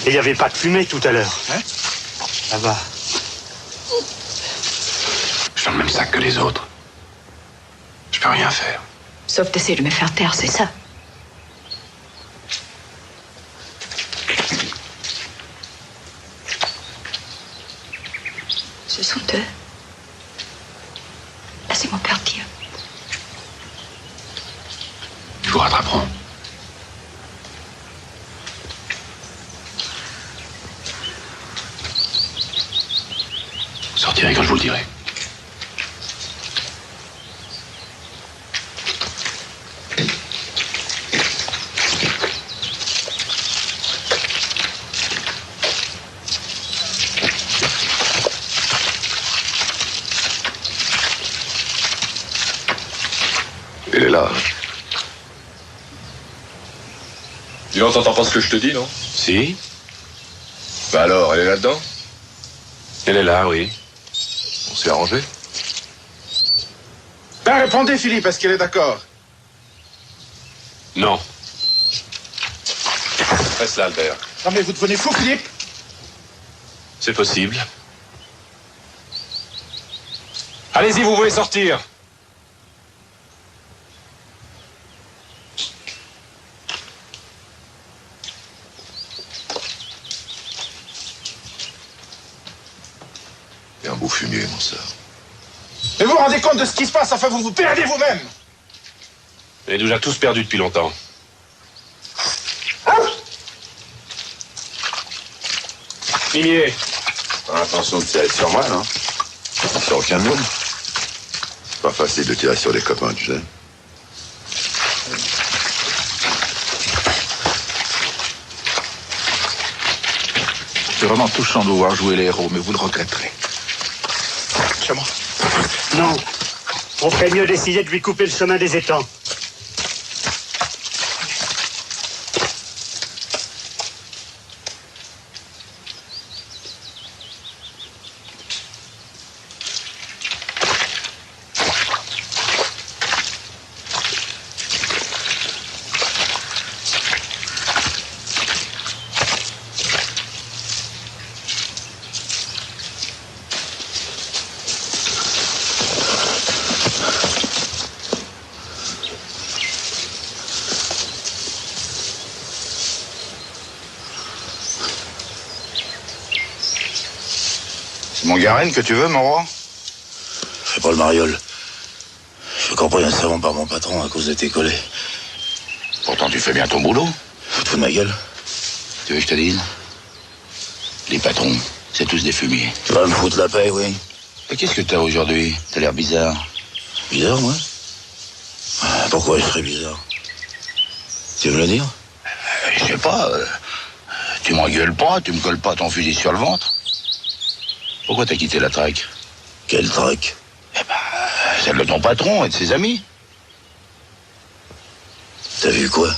il n'y avait pas de fumée tout à l'heure. Hein? Là-bas. Je suis dans le même sac que les autres. Je peux rien faire. Sauf d'essayer de me faire taire, c'est ça. Ce sont eux. Laissez-moi partir. Ils vous rattraperont. Vous sortirez quand je vous le dirai. est là. Dis donc, t'entends pas ce que je te dis, non? Si. Bah alors, elle est là-dedans? Elle est là, oui. On s'est arrangé? Ben, répondez, Philippe, est-ce qu'elle est d'accord? Non. Reste là, Albert. Non, mais vous devenez fou, Philippe? C'est possible. Allez-y, vous pouvez sortir. Et un beau fumier, mon sœur. Mais vous vous rendez compte de ce qui se passe? Enfin, vous vous perdez vous-même. On est déjà tous perdus depuis longtemps. Mimier. Pas l'intention de tirer sur moi, non? Sur aucun de nous. C'est pas facile de tirer sur les copains, tu sais. C'est vraiment touchant de vous voir jouer les héros, mais vous le regretterez. Chez moi. Non. On ferait mieux d'essayer de lui couper le chemin des étangs. Mon Garenne que tu veux, mon roi? Fais pas le mariole. Je encore pris un savon par mon patron à cause de tes collets. Pourtant, tu fais bien ton boulot. Faut te foutre de ma gueule. Tu veux que je te dise? Les patrons, c'est tous des fumiers. Tu vas me foutre la paix, oui. Et qu'est-ce que t'as aujourd'hui? T'as l'air bizarre. Bizarre, moi? Pourquoi je serais bizarre? Tu veux me le dire? Je sais pas. Tu m'engueules pas, tu me colles pas ton fusil sur le ventre. Pourquoi t'as quitté la traque? Quelle traque? Eh ben, celle de ton patron et de ses amis. T'as vu quoi?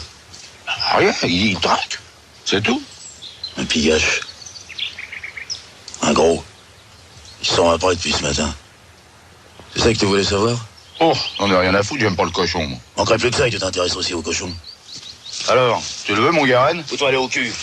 Rien, il traque. C'est tout. Un pigache. Un gros. Ils sont après depuis ce matin. C'est ça que tu voulais savoir? Oh, on a rien à foutre, j'aime pas le cochon, moi. Manquerait plus que ça, et tu t'intéresses aussi aux cochons. Alors, tu le veux, mon Garenne? Faut-toi aller au cul.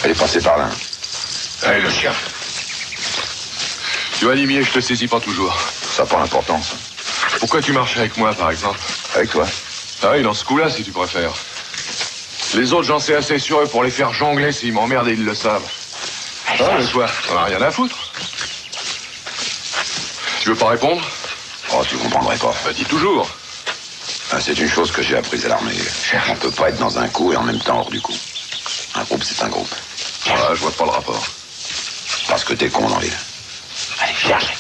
Elle est passée par là. Allez, le chien. Tu vois, Limier, je te saisis pas toujours. Ça n'a pas d'importance. Pourquoi tu marches avec moi, par exemple? Avec toi? Ah oui, dans ce coup-là, si tu préfères. Les autres, j'en sais assez sur eux pour les faire jongler s'ils m'emmerdent et ils le savent. Ah, mais toi, t'en as rien à foutre. Tu veux pas répondre? Oh, tu comprendrais pas. Bah, dis toujours. Ah, c'est une chose que j'ai apprise à l'armée. On peut pas être dans un coup et en même temps hors du coup. Un groupe, c'est un groupe. Ah, je vois pas le rapport. Parce que t'es con dans l'île. Allez, cherche.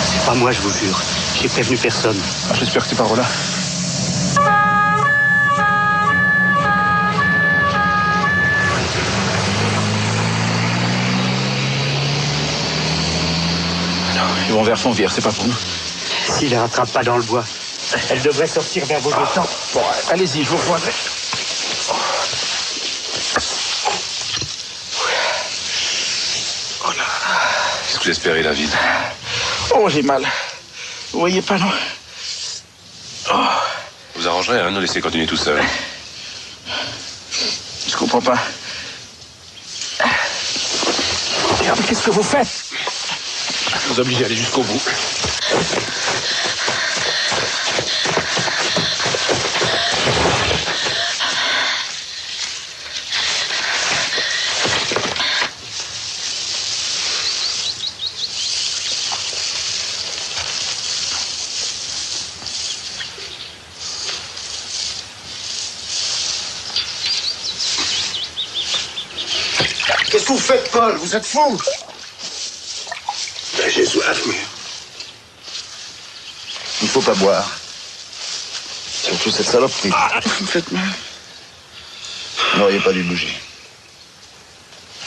C'est pas moi, je vous jure. J'ai prévenu personne. Ah, j'espère que c'est pas Roland. Ils vont vers Fontvierre, c'est pas pour nous. S'il les rattrape pas dans le bois, elle devrait sortir vers vos étangs. Bon, allez-y, je vous rejoindrai. Oh là. Qu'est-ce que vous espérez, David? Oh, j'ai mal. Vous voyez pas, non? Oh. Vous arrangerez, hein, nous laisser continuer tout seul. Je comprends pas. Merde, qu'est-ce que vous faites? Je vous oblige à aller jusqu'au bout. que vous faites, Paul? Vous êtes fou? Ben, j'ai soif, mais... Il ne faut pas boire. Surtout cette saloperie. Ah, vous me faites mal. Vous n'auriez pas dû bouger.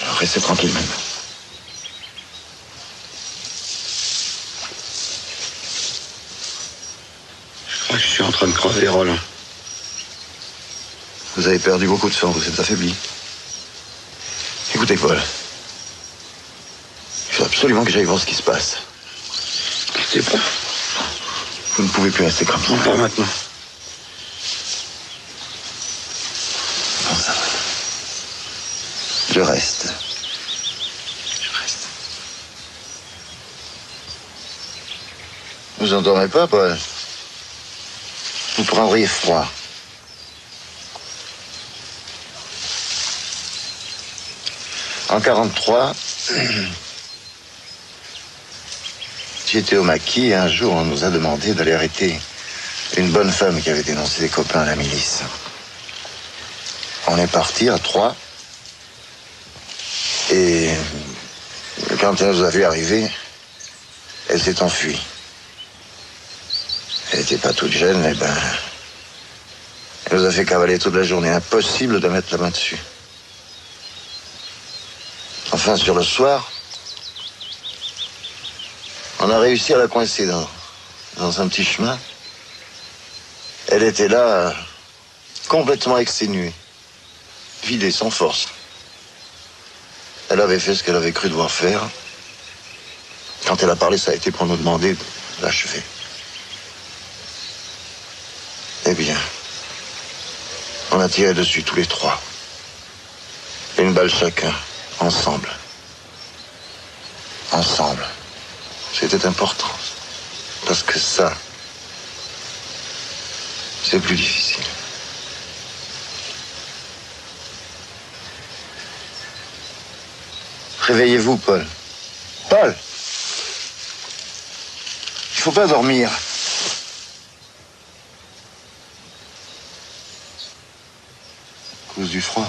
Alors restez tranquille maintenant. Je crois que je suis en train de crever, Roland. Vous avez perdu beaucoup de sang, vous êtes affaibli. Écoutez, Paul. Il faut absolument que j'aille voir ce qui se passe. C'est bon. Vous ne pouvez plus rester comme ça. Pas maintenant. Bon, ça va. Je reste. Vous endormez pas, Paul? Vous prendriez froid. En 43, j'étais au maquis et un jour on nous a demandé d'aller arrêter une bonne femme qui avait dénoncé des copains à la milice. On est parti à 3 et quand elle nous a vu arriver, elle s'est enfuie. Elle n'était pas toute jeune, mais ben, elle nous a fait cavaler toute la journée. Impossible de mettre la main dessus. Enfin, sur le soir, on a réussi à la coincer dans un petit chemin. Elle était là, complètement exténuée, vidée, sans force. Elle avait fait ce qu'elle avait cru devoir faire. Quand elle a parlé, ça a été pour nous demander de l'achever. Eh bien, on a tiré dessus tous les 3. Une balle chacun. Ensemble. Ensemble. C'était important. Parce que ça, c'est plus difficile. Réveillez-vous, Paul. Paul! Il faut pas dormir. À cause du froid.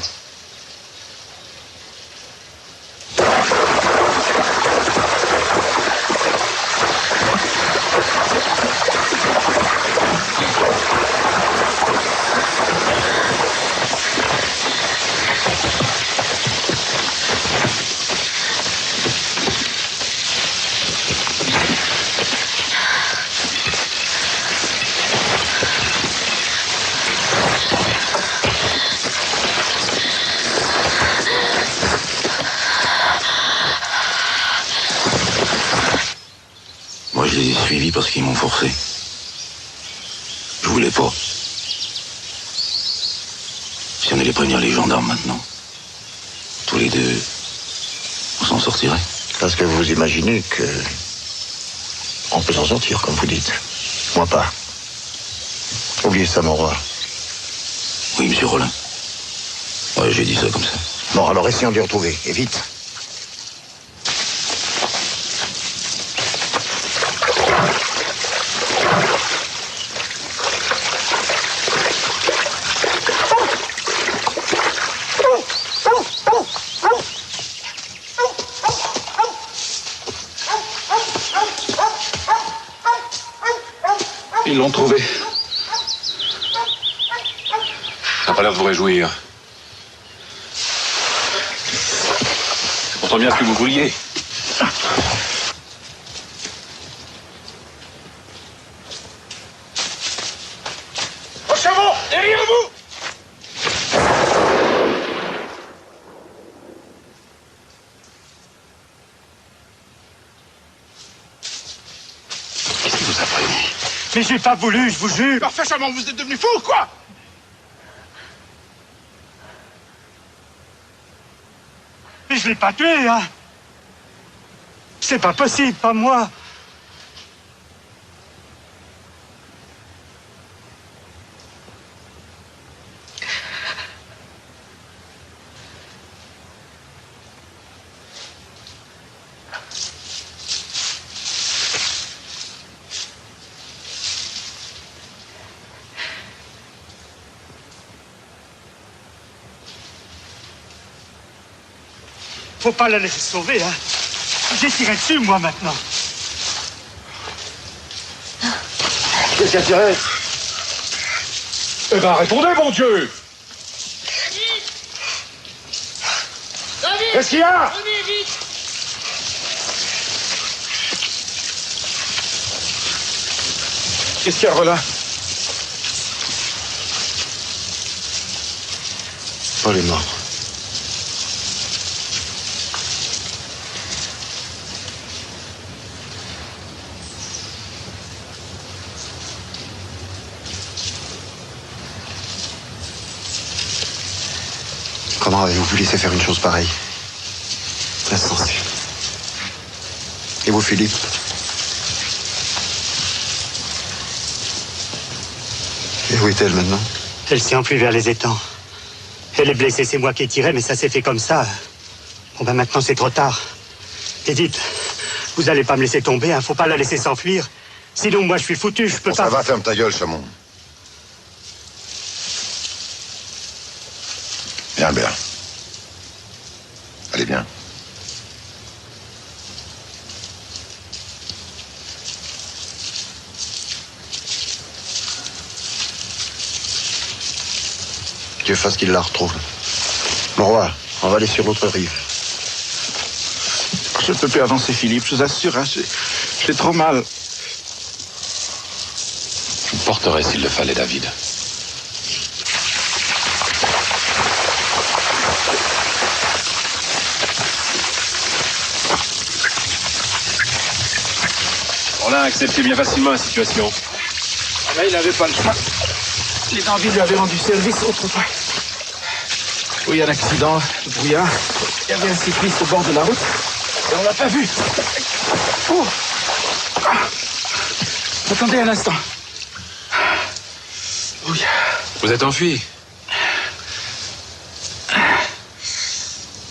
Moi, je les ai suivis parce qu'ils m'ont forcé. Je voulais pas. Si on allait prévenir les gendarmes maintenant, tous les deux, on s'en sortirait. Parce que vous imaginez que on peut s'en sortir, comme vous dites. Moi pas. Oubliez ça, mon roi. Oui, monsieur Rollin. Ouais, j'ai dit ça comme ça. Bon, alors essayons de les retrouver, et vite. Ils l'ont trouvé. Ça n'a pas l'air de vous réjouir. C'est pourtant bien ce que vous vouliez. Au chevaux, derrière vous! Qu'est-ce qui vous a prévenu? Mais j'ai pas voulu, je vous jure. Enfin, seulement, vous êtes devenu fou ou quoi? Mais je l'ai pas tué, hein. C'est pas possible, pas moi. Faut pas la laisser sauver, hein. J'ai tiré dessus, moi, maintenant. Qu'est-ce qu'il a tiré? Eh ben, répondez, bon Dieu! Qu'est-ce qu'il y a? Qu'est-ce qu'il y a, Roland? Paul est mort. Comment avez-vous pu laisser faire une chose pareille? Insensé. Et vous, Philippe? Et où est-elle maintenant? Elle s'est enfuie vers les étangs. Elle est blessée, c'est moi qui ai tiré, mais ça s'est fait comme ça. Bon, ben maintenant, c'est trop tard. Edith, vous allez pas me laisser tomber, hein. Faut pas la laisser s'enfuir. Sinon, moi, je suis foutu, je peux pas... Ça va, ferme ta gueule, Chamon. Viens, Albert. Allez, bien. Dieu fasse qu'il la retrouve. Mon roi, on va aller sur l'autre rive. Je ne peux plus avancer, Philippe, je vous assure, hein, j'ai trop mal. Je vous porterai s'il le fallait, David. Rollin a accepté bien facilement la situation. Ah ben, il n'avait pas le choix. Les Danville lui avaient rendu service autrefois. Oui, il y a un accident, le brouillard. Il y avait un cycliste au bord de la route et on l'a pas vu. Oh. Ah. Attendez un instant. Oui. Vous êtes enfui?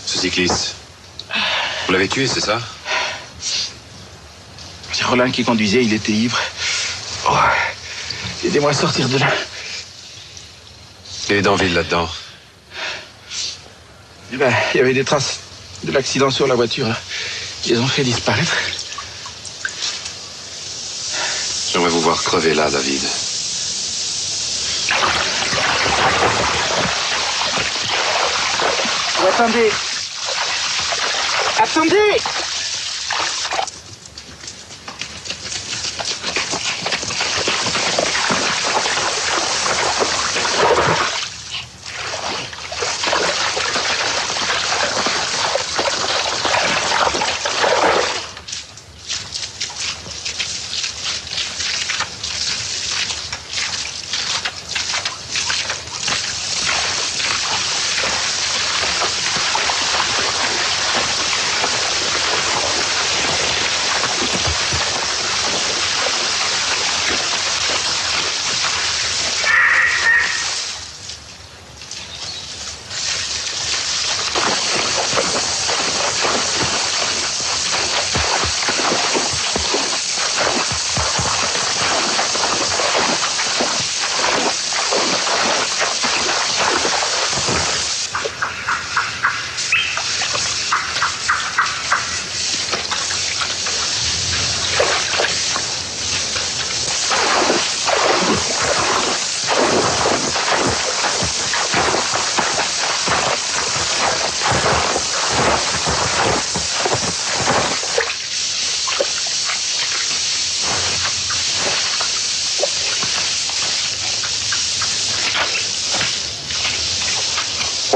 Ce cycliste, vous l'avez tué, c'est ça? C'est Rollin qui conduisait, il était ivre. Oh. Aidez-moi à sortir de là. Il est Danville là-dedans. Eh ben, il y avait des traces de l'accident sur la voiture, là. Ils les ont fait disparaître. J'aimerais vous voir crever là, David. Oh, attendez. Attendez!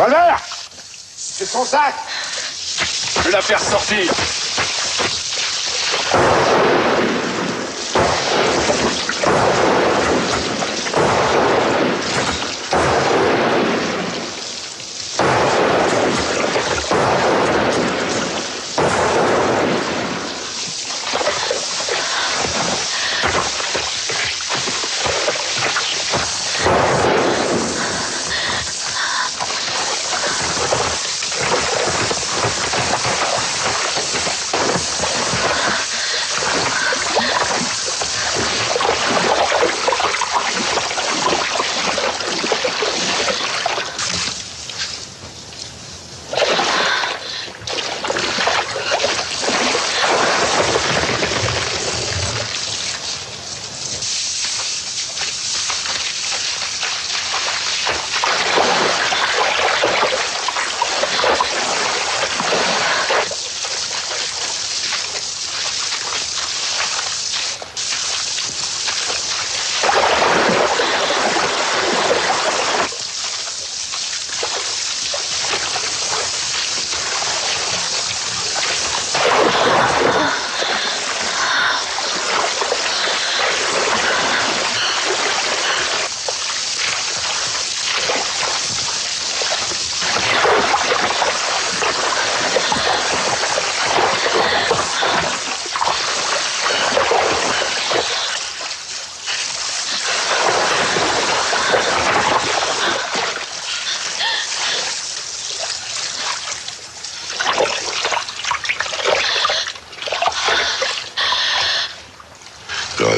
Albert! C'est son sac! Je vais la faire sortir.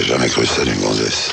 jamais cru ça d'une gonzesse.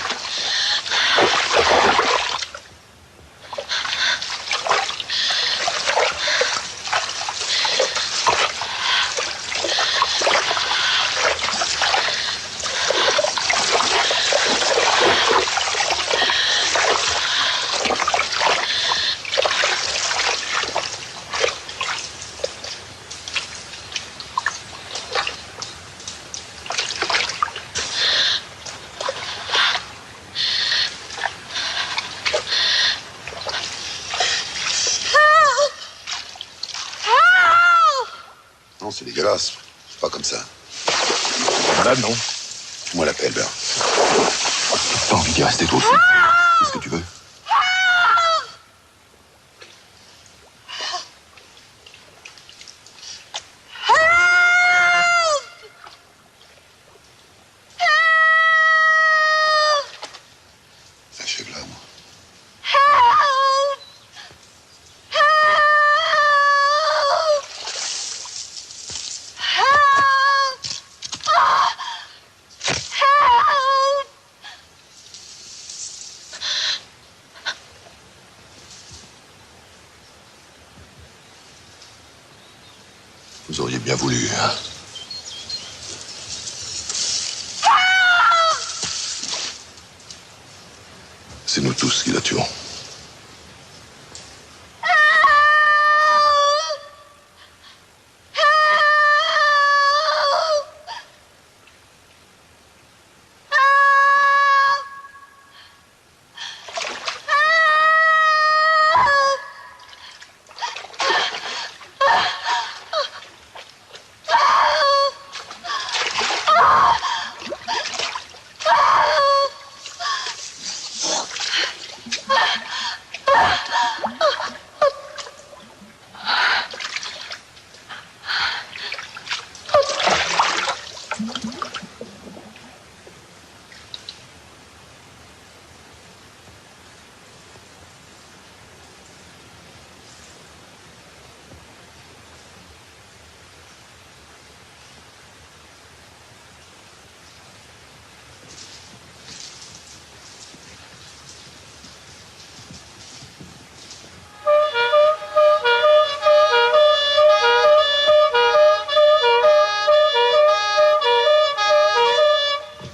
Non, c'est dégueulasse. C'est pas comme ça. Malade, non? Fais-moi la paix, Albert. T'as envie d'y rester toi aussi? Qu'est-ce que tu veux? Achève-la, moi. Vous auriez bien voulu, hein? C'est nous tous qui la tuons.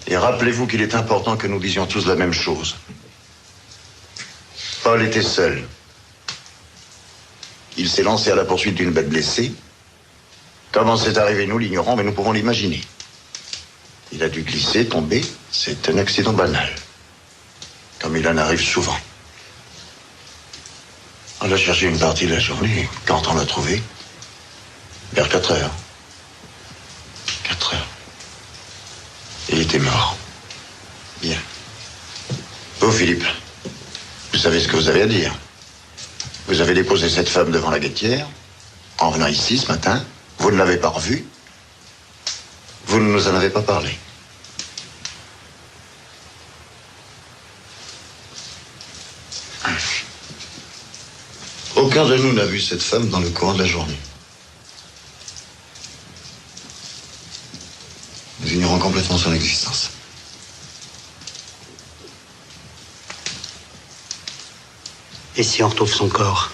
Et rappelez-vous qu'il est important que nous disions tous la même chose. Paul était seul. Il s'est lancé à la poursuite d'une bête blessée. Comment c'est arrivé, nous l'ignorons, mais nous pouvons l'imaginer. Il a dû glisser, tomber. C'est un accident banal. Comme il en arrive souvent. On l'a cherché une partie de la journée. Quand on l'a trouvé, vers 4 heures. 4 heures. Il était mort. Bien. Vous, Philippe, vous savez ce que vous avez à dire. Vous avez déposé cette femme devant la guettière, en venant ici ce matin. Vous ne l'avez pas revue. Vous ne nous en avez pas parlé. Aucun de nous n'a vu cette femme dans le courant de la journée. Nous ignorons complètement son existence. Et si on retrouve son corps?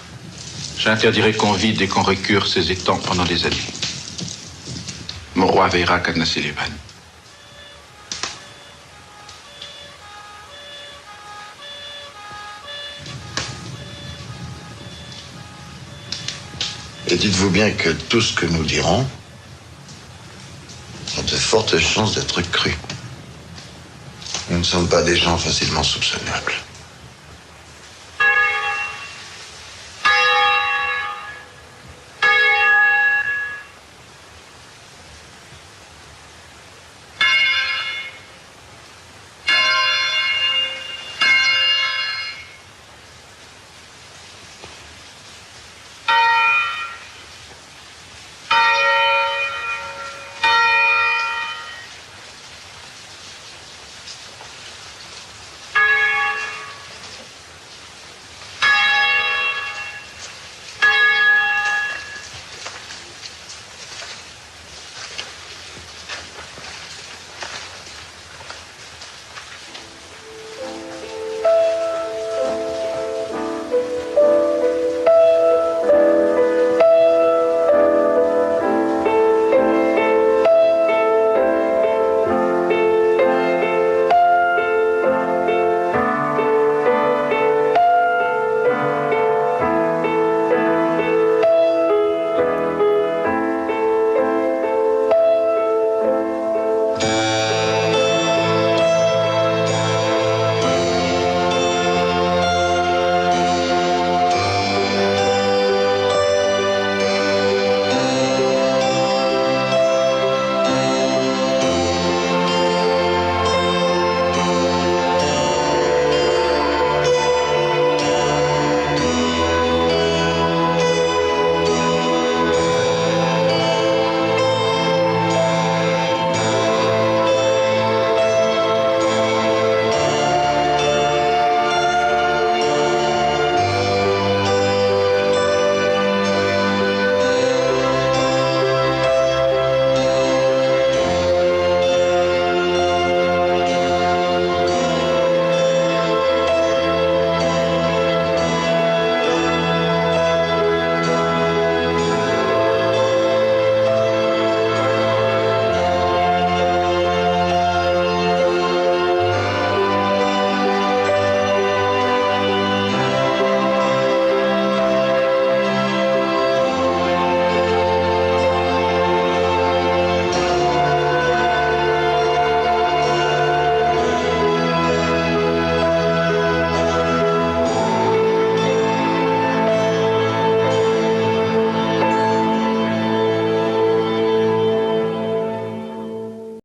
J'interdirai qu'on vide et qu'on récure ces étangs pendant des années. Mon roi veillera à cadenasser les vannes. Et dites-vous bien que tout ce que nous dirons a de fortes chances d'être cru. Nous ne sommes pas des gens facilement soupçonnables.